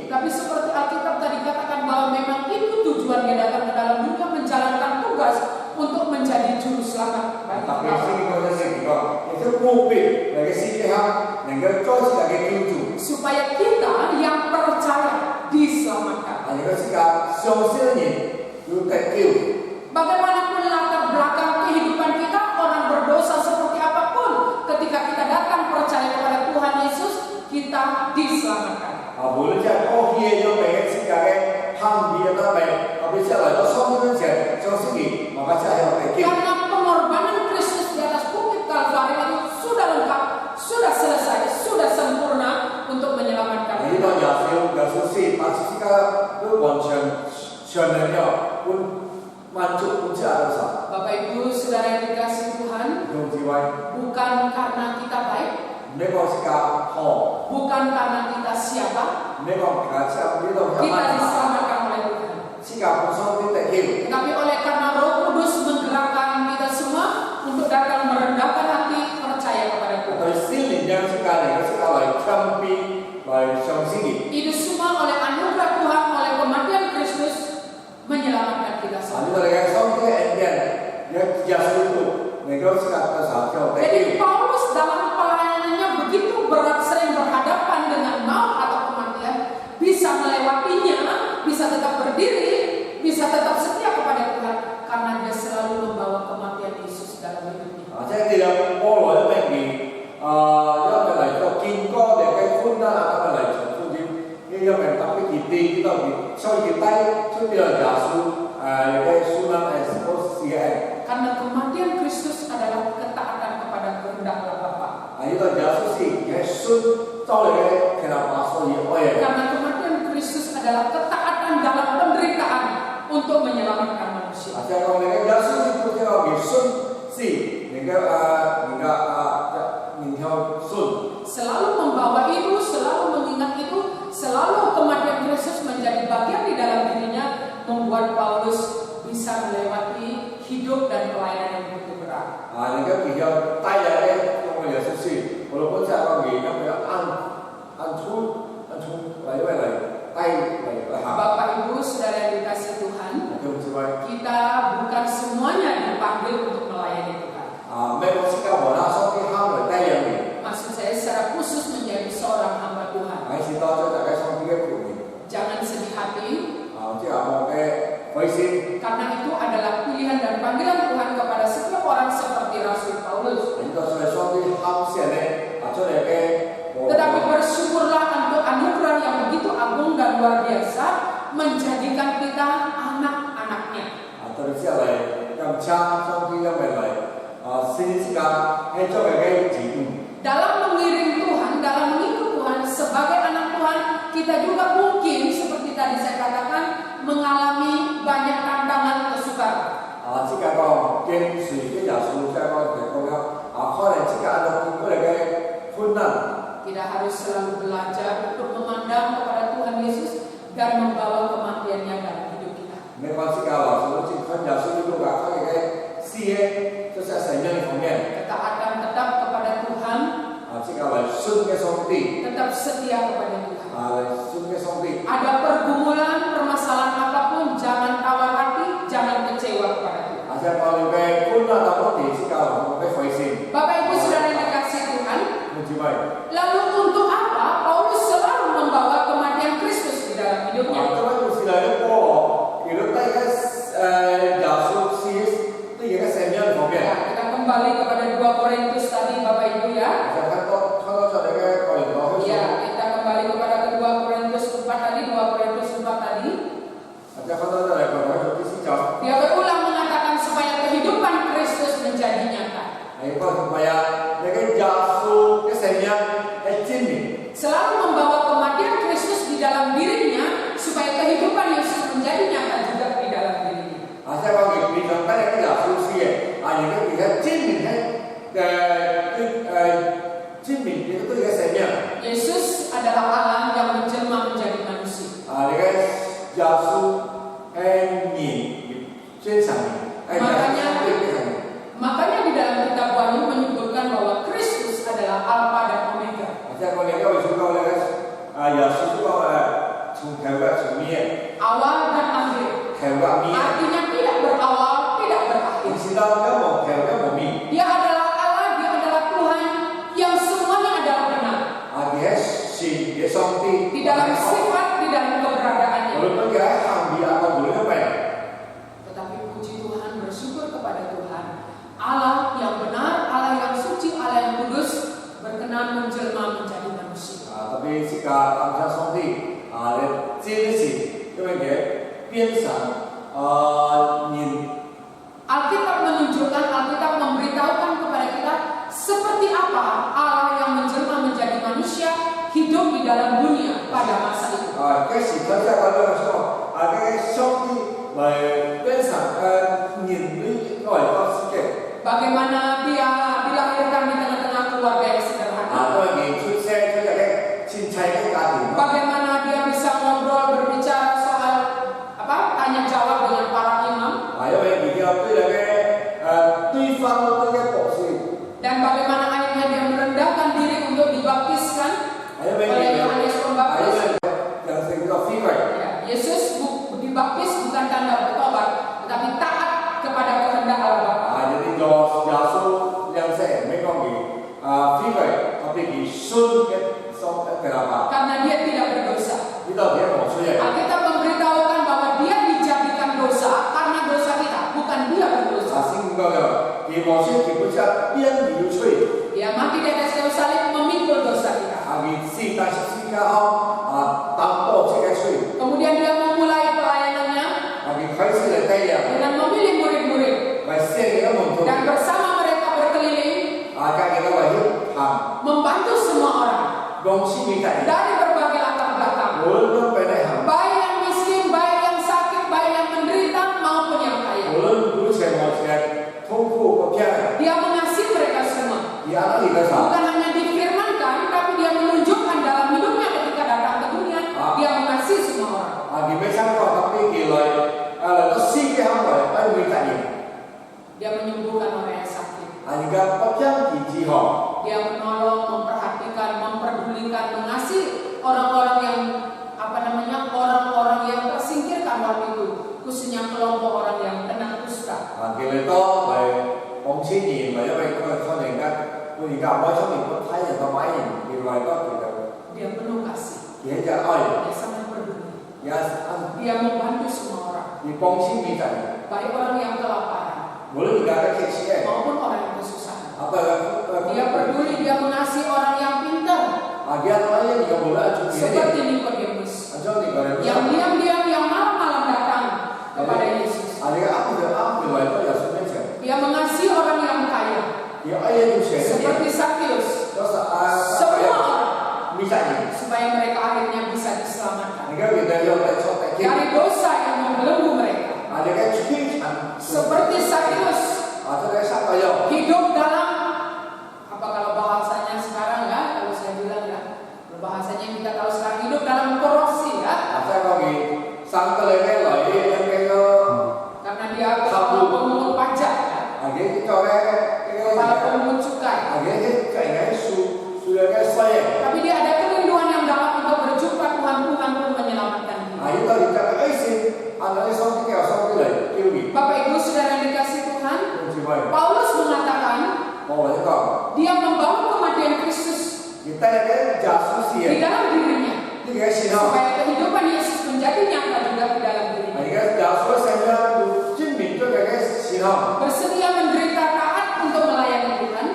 [SPEAKER 2] Tapi seperti Alkitab tadi katakan bahwa memang itu tujuan dia datang ke dalam dunia, menjalankan tugas untuk menjadi juru selamat. Supaya kita yang percaya diselamatkan. Bagaimanapun latar belakang kehidupan kita, orang berdosa seperti apapun, ketika kita datang percaya kepada Tuhan Yesus, kita diselamatkan. Karena pengorbanan Kristus di atas bukit Kalvari itu sudah lengkap, sudah selesai, sudah sempurna untuk menyelamatkan kita. Bapak Ibu Saudara yang dikasih Tuhan, bukan karena kita baik, bukan karena kita siapa, kita diselamatkan oleh Tuhan. Tapi oleh karena Roh Kudus menggerakkan kita semua untuk datang merendahkan hati percaya kepada Tuhan. Itu semua oleh anak
[SPEAKER 1] 因為嚟到見歌嘅歡啦，咁嚟從歡迎，因為特別熱啲，呢度所以低出邊嘅耶穌嘅sunnah SOCN。
[SPEAKER 2] Karena kematian Kristus adalah ketaatan kepada kehendak Allah Bapa.
[SPEAKER 1] 呢個耶穌是嘅信周嚟嘅其實話所以愛。
[SPEAKER 2] Karena kematian Kristus adalah ketaatan dalam penderitaan untuk menyelamatkan manusia.
[SPEAKER 1] 即係講你嘅耶穌是做嘅嘅信是你嘅
[SPEAKER 2] selalu membawa itu, selalu mengingat itu, selalu kematian Kristus menjadi bagian di dalam dirinya, membuat Paulus bisa melewati hidup dan pelayanan yang begitu berat. Bapak Ibu saudara yang dikasihi Tuhan, kita bukan semuanya dipanggil untuk melayani Tuhan. Maksud saya secara khusus menjadi seorang hamba Tuhan. Jangan sedih hati, karena itu adalah pilihan dan panggilan Tuhan kepada setiap orang seperti Rasul Paulus. Tetapi bersyukurlah untuk anugerah yang begitu agung dan luar biasa menjadikan kita anak-anaknya. Dalam mengiring Tuhan, dalam mengikut Tuhan sebagai anak Tuhan, kita juga mungkin seperti tadi saya katakan mengalami banyak tantangan kesukaran. Tidak harus selalu belajar untuk memandang kepada Tuhan Yesus dan membawa kematiannya dalam hidup kita. Ketaatan tetap kepada Tuhan, tetap setia kepada Tuhan. Ada pergumulan, permasalahan apapun, jangan tawar hati, jangan kecewa kepada Tuhan. Bapak Ibu saudara yang dikasihi Tuhan, lalu untuk apa Paulus selalu membawa kematian Kristus di dalam hidupnya? Ya, kita kembali kepada 2 Korintus tadi Bapak Ibu ya. Ya, kita kembali kepada kedua Korintus 4 tadi, 2 Korintus 4 tadi. Dia berulang mengatakan supaya kehidupan Kristus menjadi nyata. Selalu membawa kematian Kristus di dalam dirinya supaya kehidupan Yesus menjadi nyata juga di dalam dirinya. Yesus adalah Allah yang menjelma menjadi manusia. Makanya di dalam kitab Wahyu menyebutkan bahwa Kristus adalah Alfa dan Omega. Awal dan akhir. Artinya tidak berawal, tidak berakhir. Dia adalah Allah, dia adalah Tuhan yang semuanya adalah benar. Di dalam sifat, di dalam keberadaannya. Tetapi puji Tuhan, bersyukur kepada Tuhan, Allah yang benar, Allah yang suci, Allah yang kudus, berkenan menjelma menjadi manusia. Alkitab menunjukkan, Alkitab memberitahukan kepada kita seperti apa Allah yang menjelma menjadi manusia hidup di dalam dunia pada masa itu. Bagaimana dia dilahirkan di tengah-tengah keluarga yang sederhana. Bagaimana dia bisa ngobrol, berbicara soal tanya jawab dengan para imam. Dan bagaimana akhirnya dia merendahkan diri untuk dibaptiskan oleh Yohanes Pembaptis. Yesus dibaptis bukan tanda bertobat, tetapi taat kepada kehendak Allah Bapa. Karena dia tidak berdosa. Alkitab memberitahukan bahwa dia dijadikan dosa karena dosa kita, bukan dia berdosa. Dia mati di atas kayu
[SPEAKER 1] Tuhan
[SPEAKER 2] membantu semua orang
[SPEAKER 1] gongsi minta ini.
[SPEAKER 2] dari berbagai latar belakang,
[SPEAKER 1] Belum pada
[SPEAKER 2] baik yang miskin, baik yang sakit, baik yang menderita maupun yang kaya.
[SPEAKER 1] belum dulu saya mau saya tunggu kepiawaian.
[SPEAKER 2] Dia mengasihi mereka semua.
[SPEAKER 1] Dia ada di dasar.
[SPEAKER 2] Bukan hanya difirmankan, tapi dia menunjukkan dalam hidupnya ketika datang ke dunia, dia mengasihi semua orang.
[SPEAKER 1] Di mesan kau tapi gila. Kalau si kehambai, ada minta ini.
[SPEAKER 2] Dia menyembuhkan orang yang sakit.
[SPEAKER 1] Jika kepiawaian di jihad.
[SPEAKER 2] Dia menolong, memperhatikan, memperdulikan, mengasihi orang-orang yang orang-orang yang tersingkirkan waktu itu, khususnya kelompok orang yang kena kusta.
[SPEAKER 1] Kita itu baik fungsi ini, baik baik kalau dengan punya apa sih itu saya sama ini, di luar itu kita.
[SPEAKER 2] Dia penuh kasih.
[SPEAKER 1] Dia jangan.
[SPEAKER 2] Dia sangat peduli.
[SPEAKER 1] Ya,
[SPEAKER 2] Dia membantu semua orang.
[SPEAKER 1] di fungsi minta.
[SPEAKER 2] Baik orang yang kelaparan
[SPEAKER 1] Boleh dikatakan kecil.
[SPEAKER 2] maupun orang yang kesusahan.
[SPEAKER 1] Apa?
[SPEAKER 2] Dia peduli, dia mengasihi orang yang pintar.
[SPEAKER 1] Dia lain juga boleh juga.
[SPEAKER 2] Seperti Nikodemus yang diam-diam, yang malam-malam datang kepada Yesus. Dia mengasihi orang yang kaya. Seperti Sakeus. Semua orang. Supaya mereka akhirnya bisa diselamatkan dari dosa yang membelenggu mereka. Seperti Sakeus hidup dalam apa kalau bahasanya sekarang ya, kalau saya bilang ya, bahasanya yang kita tahu sekarang hidup dalam korupsi ya. Karena dia kepala pemungut pajak ya, kepala pemungut cukai. Tapi dia ada kerinduan yang dalam untuk berjumpa Tuhan pun menyelamatkan dia. Bapak Ibu saudara yang dikasih Tuhan, Paulus mengatakan dia membawa kematian Kristus di dalam dirinya supaya kehidupan Yesus menjadi nyata juga di dalam dirinya. Bersedia menderita taat untuk melayani Tuhan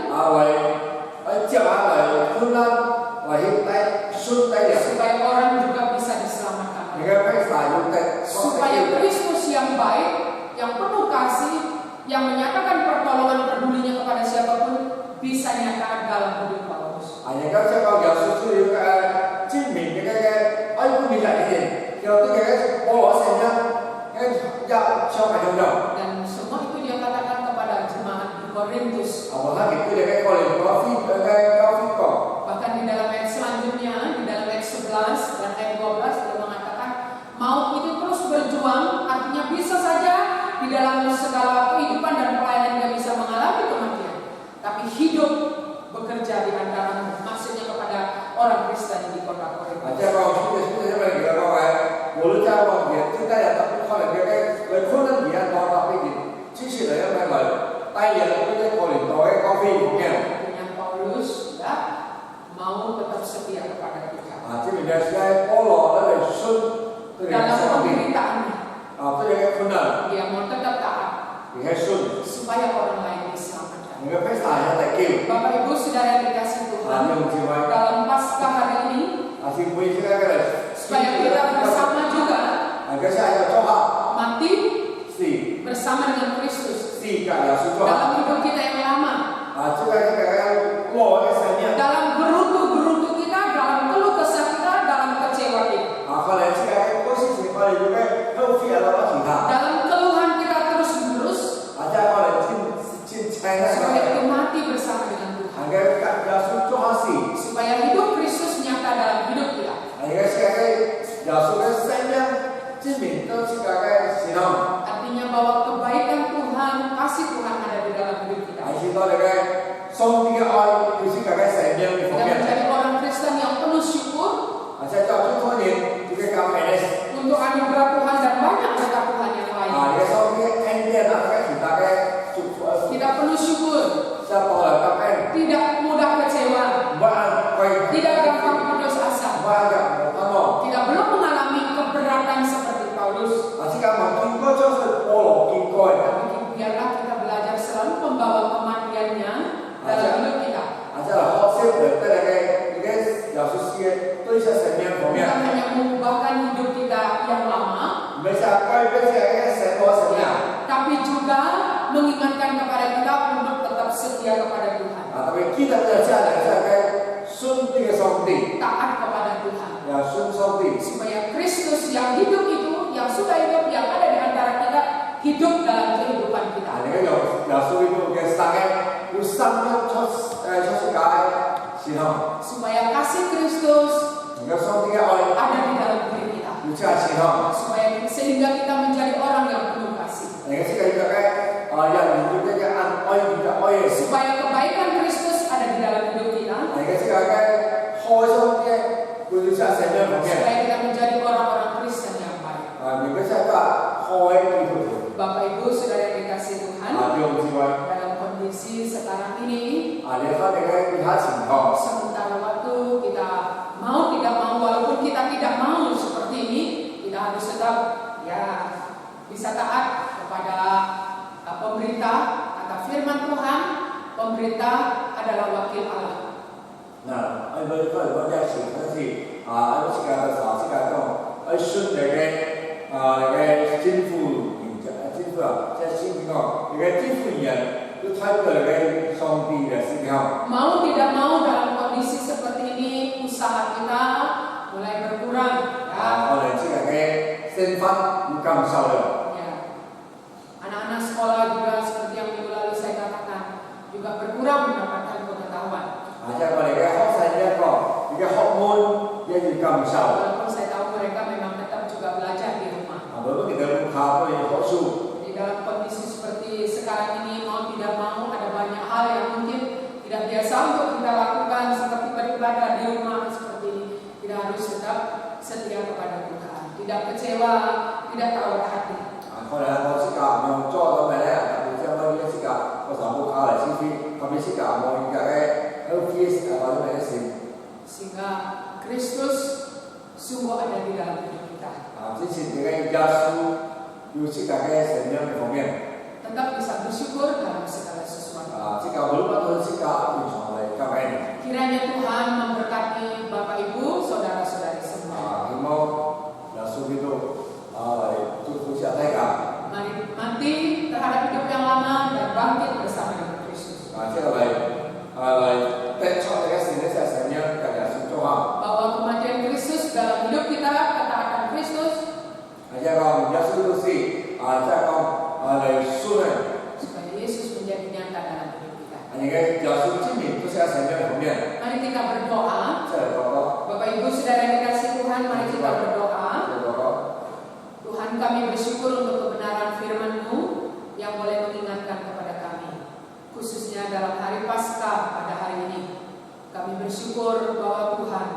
[SPEAKER 2] supaya orang juga bisa diselamatkan. Supaya Kristus yang baik, yang penuh kasih, yang menyatakan pertolongan pedulinya kepada siapapun bisa nyata dalam hidup Paulus. Dan semua itu dia katakan kepada jemaat di Korintus. Bahkan di dalam ayat selanjutnya, di dalam ayat 11 dan ayat 12 dia mengatakan mau itu terus berjuang, artinya bisa saja di dalam segala kehidupan dan pelayanan dia bisa mengalami kematian, tapi hidup bekerja di antara, maksudnya kepada orang Kristen di kota Korintus. Artinya Paulus ya mau tetap setia kepada Tuhan dalam penderitaannya. Dia mau tetap taat supaya orang lain diselamatkan. Bapak Ibu saudara yang dikasih Tuhan, dalam Paskah hari ini supaya kita bersama juga mati bersama dengan Kristus dalam hidup kita yang lama, dalam gerutu-gerutu kita, dalam keluh kesah kita, dalam kecewa kita, dalam keluhan kita terus-menerus, supaya kita mati bersama dengan Tuhan, supaya hidup Kristus nyata dalam hidup kita. Artinya bahwa kebaikan Tuhan, kasih Tuhan ada di dalam hidup kita. Dan menjadi orang Kristen yang penuh syukur untuk anugerah Tuhan dan banyak berkat Tuhan yang lain. Kita penuh syukur, tidak mudah kecewa, tidak gampang putus asa, tidak belum mengalami keberatan seperti Paulus. Tapi biarlah kita belajar selalu membawa kematiannya dalam hidup kita. Bukan hanya mengubahkan hidup kita yang lama, tapi juga mengingatkan kepada kita untuk tetap setia kepada Tuhan.
[SPEAKER 1] Tapi kita belajar sebagai suntik sonti,
[SPEAKER 2] taat kepada Tuhan.
[SPEAKER 1] ya sun sonti.
[SPEAKER 2] Supaya Kristus yang hidup itu, yang sudah hidup, yang ada di antara kita, hidup dalam kehidupan kita.
[SPEAKER 1] Ini ya sun itu kesannya usahanya coskai sinong.
[SPEAKER 2] Supaya kasih Kristus
[SPEAKER 1] Ya sonti oleh
[SPEAKER 2] ada di dalam diri kita.
[SPEAKER 1] ucap sinong.
[SPEAKER 2] Supaya sehingga kita menjadi orang yang penuh kasih.
[SPEAKER 1] Ini sekali pakai yang hidupnya kan tidak oye.
[SPEAKER 2] Supaya kebaikan Kristus ada di dalam hidup kita.
[SPEAKER 1] Ini sekali pakai hoisongnya ucap senang mungkin.
[SPEAKER 2] Supaya kita menjadi orang-orang Kristen yang baik.
[SPEAKER 1] Ini siapa hoi itu.
[SPEAKER 2] Bapak Ibu saudara yang dikasih Tuhan, dalam kondisi sekarang ini, sementara waktu kita mau tidak mau, walaupun kita tidak mau seperti ini, kita harus tetap ya bisa taat kepada pemerintah kata firman Tuhan. Pemerintah adalah wakil Allah.
[SPEAKER 1] Nah, ini kalau dia sih, ini sekarang chính phủ啊，即係先點講？而家支付人都睇到嘅喪地嘅時候，
[SPEAKER 2] Mau tidak mau dalam kondisi seperti ini usaha kita mulai berkurang. Ya.
[SPEAKER 1] 我哋知嘅升分會減收嘅。
[SPEAKER 2] Ya. Anak-anak sekolah juga seperti yang minggu lalu saya katakan juga berkurang mendapatkan pengetahuan.
[SPEAKER 1] 即係我哋嘅學生一個，而家學門一要減收。
[SPEAKER 2] Walaupun saya tahu mereka memang tetap juga belajar di rumah.
[SPEAKER 1] Bapak kita buka apa yang khusus.
[SPEAKER 2] Di dalam kondisi seperti sekarang ini mau tidak mau ada banyak hal yang mungkin tidak biasa untuk kita lakukan seperti beribadah di rumah seperti ini. Kita harus tetap setia kepada Tuhan, tidak kecewa, tidak tawar hati.
[SPEAKER 1] 後來我識教用咗咁嘅咧，特別即係我依家識教，我全部考嚟先先，特別識教我而家嘅 LPS 或者咩事。
[SPEAKER 2] Sehingga Kristus sungguh ada di dalam hidup kita.
[SPEAKER 1] 之前點解耶穌要識教嘅成樣嘅方面？
[SPEAKER 2] Tetap bisa bersyukur dalam segala sesuatu.
[SPEAKER 1] 識教冇乜都識教，完全係教緊。
[SPEAKER 2] Kiranya Tuhan memberkati Bapak Ibu, saudara-saudari semua.
[SPEAKER 1] 咁我耶穌呢度嚟祝福下大家。
[SPEAKER 2] Mari mati terhadap hidup yang lama dan bangkit bersama dengan Kristus.
[SPEAKER 1] 即係嚟得出嚟嘅事咧，就係成樣嘅耶穌做下。
[SPEAKER 2] Bahwa kematian Kristus dalam hidup kita, ketaatan Kristus,
[SPEAKER 1] 即係講耶穌都是即係講嚟説嘅。
[SPEAKER 2] supaya Yesus menjadi nyata dalam hidup kita.
[SPEAKER 1] 而家耶穌之名都係成樣嘅方面。
[SPEAKER 2] Mari kita berdoa.
[SPEAKER 1] 即係嗰個。
[SPEAKER 2] Bapak Ibu saudara yang dikasih Tuhan, mari kita berdoa. Tuhan, kami bersyukur untuk kebenaran firman-Mu yang boleh mengingatkan kepada kami, khususnya dalam hari Paskah pada hari ini. Kami bersyukur bahwa Tuhan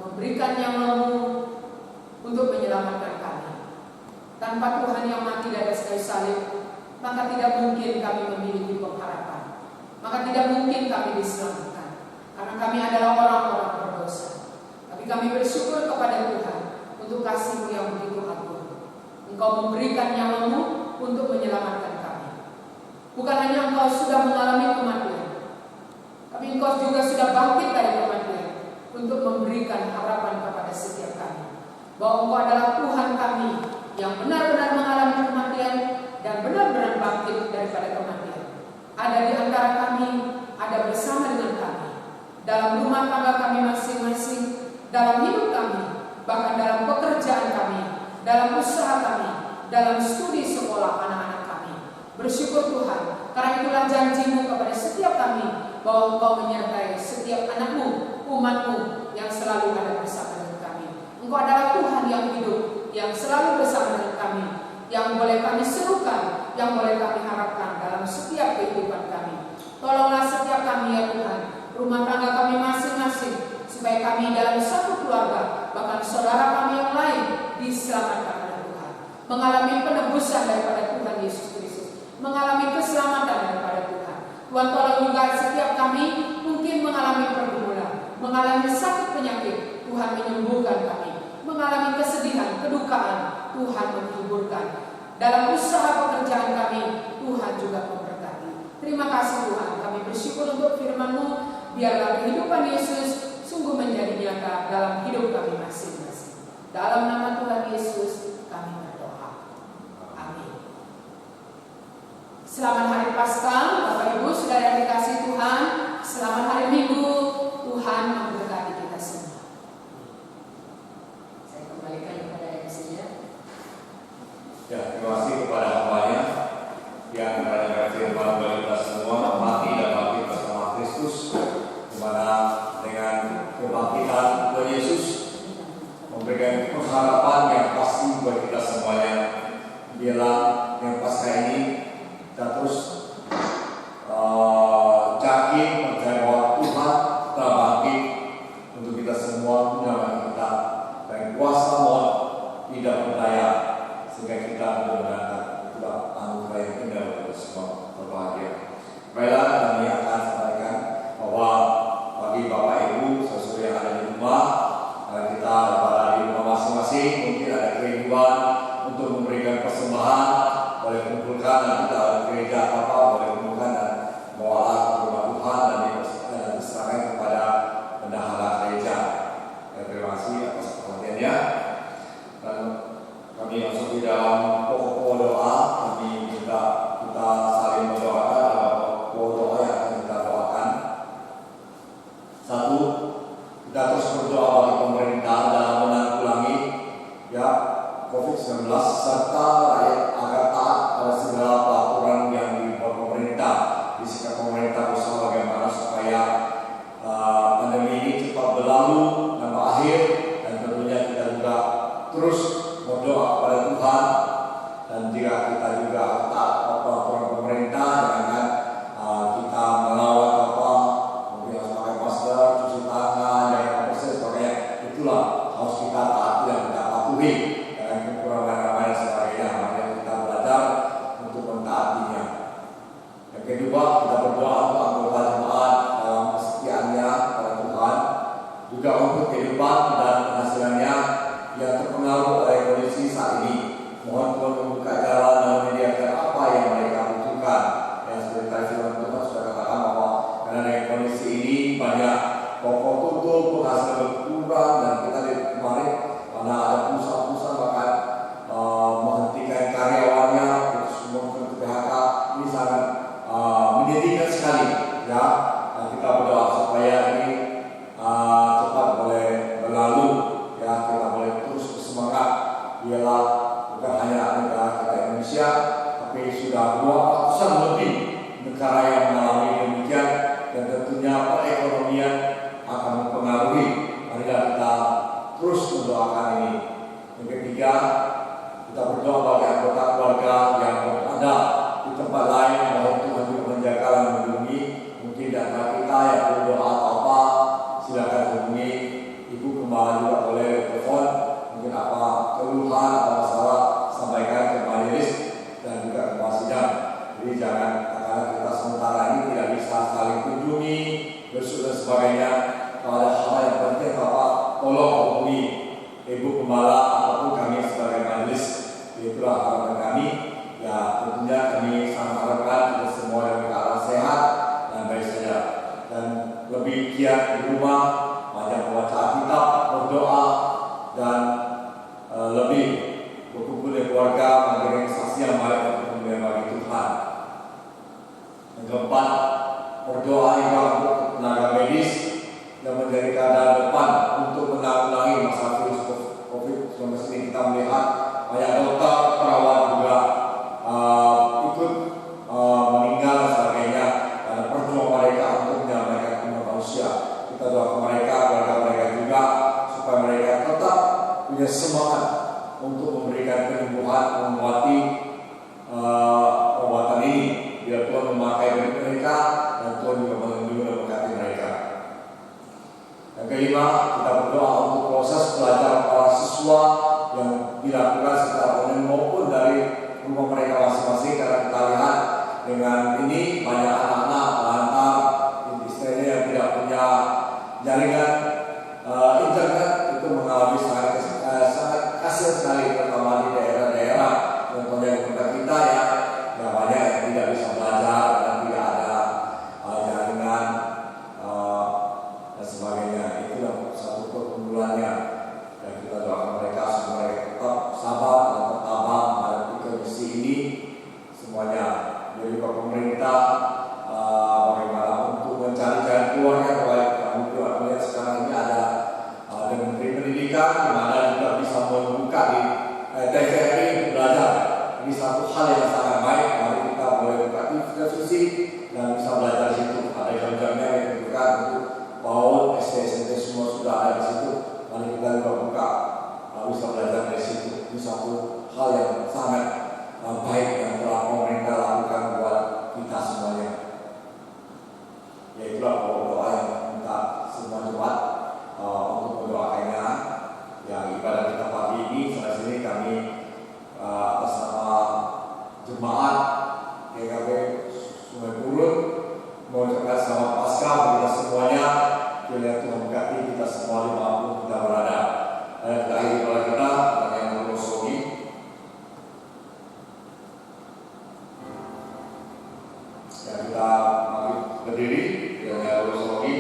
[SPEAKER 2] memberikan nyawa-Mu untuk menyelamatkan kami. Tanpa Tuhan yang mati di atas kayu salib, maka tidak mungkin kami memiliki pengharapan. Maka tidak mungkin kami diselamatkan, karena kami adalah orang-orang berdosa. Tapi kami bersyukur kepada Tuhan untuk kasih-Mu yang begitu agung. Engkau memberikan nyawa-Mu untuk menyelamatkan kami. Bukan hanya Engkau sudah mengalami kematian, tapi Engkau juga sudah bangkit dari kematian untuk memberikan harapan kepada setiap kami, bahwa Engkau adalah Tuhan kami yang benar-benar mengalami kematian dan benar-benar bangkit daripada kematian. Ada di antara kami, ada bersama dengan kami, dalam rumah tangga kami masing-masing, dalam hidup kami, bahkan dalam pekerjaan kami, dalam usaha kami, dalam studi sekolah anak-anak kami. Bersyukur Tuhan, karena itulah janji-Mu kepada setiap kami, bahwa Engkau menyertai setiap anak-Mu, umat-Mu yang selalu ada bersama dengan kami. Engkau adalah Tuhan yang hidup, yang selalu bersama dengan kami, yang boleh kami serukan, yang boleh kami harapkan dalam setiap kehidupan kami. Tolonglah setiap kami ya Tuhan, rumah tangga kami masing-masing, supaya kami dalam satu keluarga, bahkan saudara kami yang lain diselamatkan oleh Tuhan, mengalami penebusan daripada Tuhan Yesus Kristus, mengalami keselamatan daripada Tuhan. Tuhan tolong juga setiap kami mungkin mengalami pergumulan, mengalami sakit penyakit, Tuhan menyembuhkan kami, mengalami kesedihan, kedukaan, Tuhan menghiburkan. Dalam usaha pekerjaan kami, Tuhan juga memberkati. Terima kasih Tuhan, kami bersyukur untuk firman-Mu, biarlah kehidupan Yesus sungguh menjadi nyata dalam hidup kami masing-masing. Dalam nama Tuhan Yesus kami berdoa. Amin. Selamat Hari Paskah, Bapak Ibu saudara yang dikasihi Tuhan. Selamat hari Minggu, Tuhan memberkati kita semua. Saya kembalikan kepada MC-nya.
[SPEAKER 1] Ya, terima kasih kepada hambanya yang mendengarkan firman bagi kita semua, mati dan bangkit bersama Kristus, di mana dengan kebangkitan Tuhan Yesus memberikan pengharapan yang pasti bagi kita semuanya. Biarlah yang pasca ini kita terus yakin percaya bahwa Tuhan telah bangkit untuk kita semua, menyelamatkan kita dari kuasa maut tidak berdaya, sehingga kita benar-benar itulah anugerah yang indah untuk kita semua, berbahagia. Baiklah, kami akan sampaikan bahwa bagi Bapak Ibu, saudara yang ada di rumah, kita berada di rumah masing-masing, mungkin ada kerinduan untuk memberikan persembahan, boleh kumpulkan dan kita gereja apa boleh kumpulkan dan bawa ke rumah Tuhan dan diserahkan kepada bendahara gereja. Terima kasih atas perhatiannya. Dan kami masuk di dalam pokok doa. Kami minta kita saling mendoakan pokok doa yang akan kita doakan. Satu, kita terus berdoa bagi pemerintah dalam menanggulangi COVID-19 serta rakyat agar taat pada segala peraturan yang dibuat pemerintah. Sikap pemerintah bersama bagaimana supaya pandemi ini cepat berlalu dan berakhir, dan tentunya kita juga terus berdoa kepada Tuhan, dan jika kita juga taat peraturan pemerintah dengan kita melawat mungkin harus pakai masker, cuci tangan, jaga persen sebagainya, itulah harus kita taati dan kita patuhi dengan kekurangan ramai dan sebagainya. Maka kita belajar untuk mentaatinya. Yang kedua, kita berdoa untuk anggota jemaat dalam kesetiaannya pada Tuhan, juga untuk kehidupan dan penghasilannya yang terpengaruh oleh kondisi saat ini. Mohon Tuhan membuka jalan dan menyediakan apa yang mereka butuhkan. Yang seperti tadi firman Tuhan sudah katakan bahwa karena dengan kondisi ini banyak toko tutup, penghasilan berkurang, dan kita lihat kemarin mana ada perusahaan-perusahaan bahkan menghentikan karyawannya, itu semua ke PHK. Ini sangat menyedihkan sekali, ya. Dan kita berdoa supaya ini cepat boleh berlalu, ya. Kita boleh terus bersemangat. Biarlah bukan hanya negara kita Indonesia, tapi sudah 200-an lebih negara yang mengalami demikian, dan tentunya perekonomian akan mempengaruhi. Marilah kita terus mendoakan ini. Yang ketiga, kita berdoa bagi anggota keluarga yang berada di tempat lain, bahwa Tuhan juga menjaga dan melindungi. Mungkin di antara kita yang berdoa atau apa, silakan hubungi Ibu Gembala juga boleh telepon. Mungkin apa keluhan atau masalah, sampaikan ke majelis dan juga ke sidang. Jadi jangan karena kita sementara ini tidak bisa saling kunjungi, besuk dan sebagainya. Kalau ada hal yang penting, Bapak tolong hubungi Ibu Gembala ataupun kami sebagai majelis. Itulah harapan kami. Ya, tentunya kami sangat harapkan kita semua dalam keadaan sehat dan baik saja, dan lebih giat di rumah, banyak membaca Alkitab, berdoa, dan lebih berkumpul dengan keluarga, memberikan saksi yang baik untuk kemuliaan bagi Tuhan. Yang keempat, berdoa juga untuk tenaga medis yang menjadi garda depan untuk menanggulangi masalah virus COVID-19 ini. Kita melihat banyak dokter, perawat juga ikut meninggal dan sebagainya, karena perjuangan mereka untuk menyelamatkan umat manusia. Kita doakan mereka, keluarga mereka juga, supaya mereka tetap punya semangat untuk memberikan penyembuhan, menguati perbuatan ini. Biar Tuhan memakai mereka, dan Tuhan juga melindungi dan memberkati mereka. Yang kelima, kita berdoa untuk proses pelajaran para siswa yang dilakukan secara online maupun dari rumah mereka masing-masing, karena kita lihat dengan ini banyak anak-anak lantar istilahnya yang tidak punya jaringan internet, itu mengalami sangat kasihan sekali, terutama di daerah-daerah contohnya di kota kita, ya banyak yang tidak bisa belajar dan tidak ada jaringan dan sebagainya. Itulah satu keunggulannya, dan kita doakan mereka supaya tetap sabar dan bertabah menghadapi kondisi ini semuanya. Jadi pemerintah bagaimana untuk mencari jalan pendidikan di mana juga bisa membuka di TVRI untuk belajar. Ini satu hal yang sangat baik. Mari kita boleh buka televisi dan bisa belajar di situ. Ada jam-jamnya yang ditentukan untuk PAUD, SD, SMP semua sudah ada di situ. Mari kita juga buka, bisa belajar dari situ. Ini satu hal yang sangat baik yang telah pemerintah lakukan buat kita semuanya. Yaitulah doa yang minta semua jemaat untuk mendoakannya. Yang ibadah kita pagi ini sampai sini kami atas nama jemaat GKP Sungai Purut mengucapkan selamat Paskah bagi kita semuanya. Kiranya Tuhan memberkati kita semua dimanapun kita berada. Dan kita akhiri oleh kita yang berdosogi. Dan kita mari berdiri dengan berdosogi.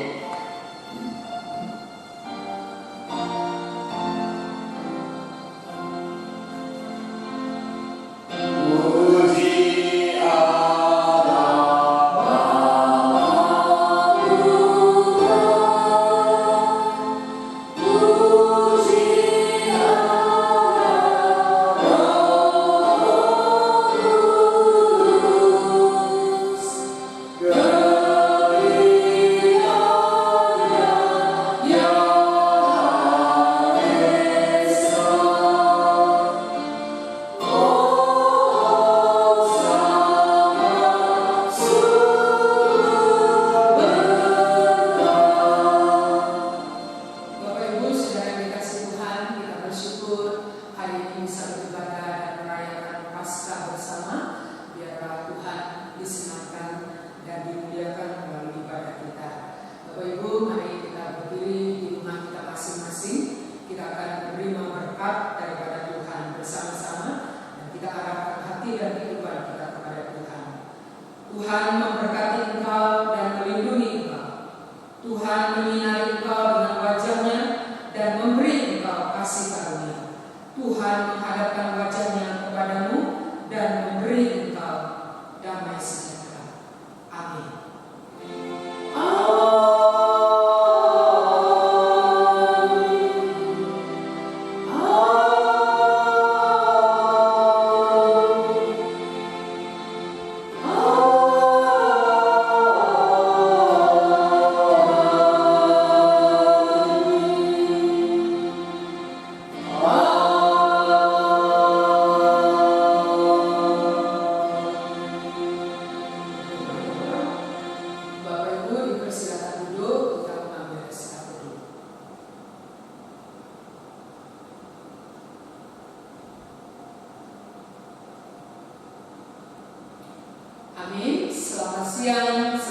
[SPEAKER 2] Amin. Selamat siang.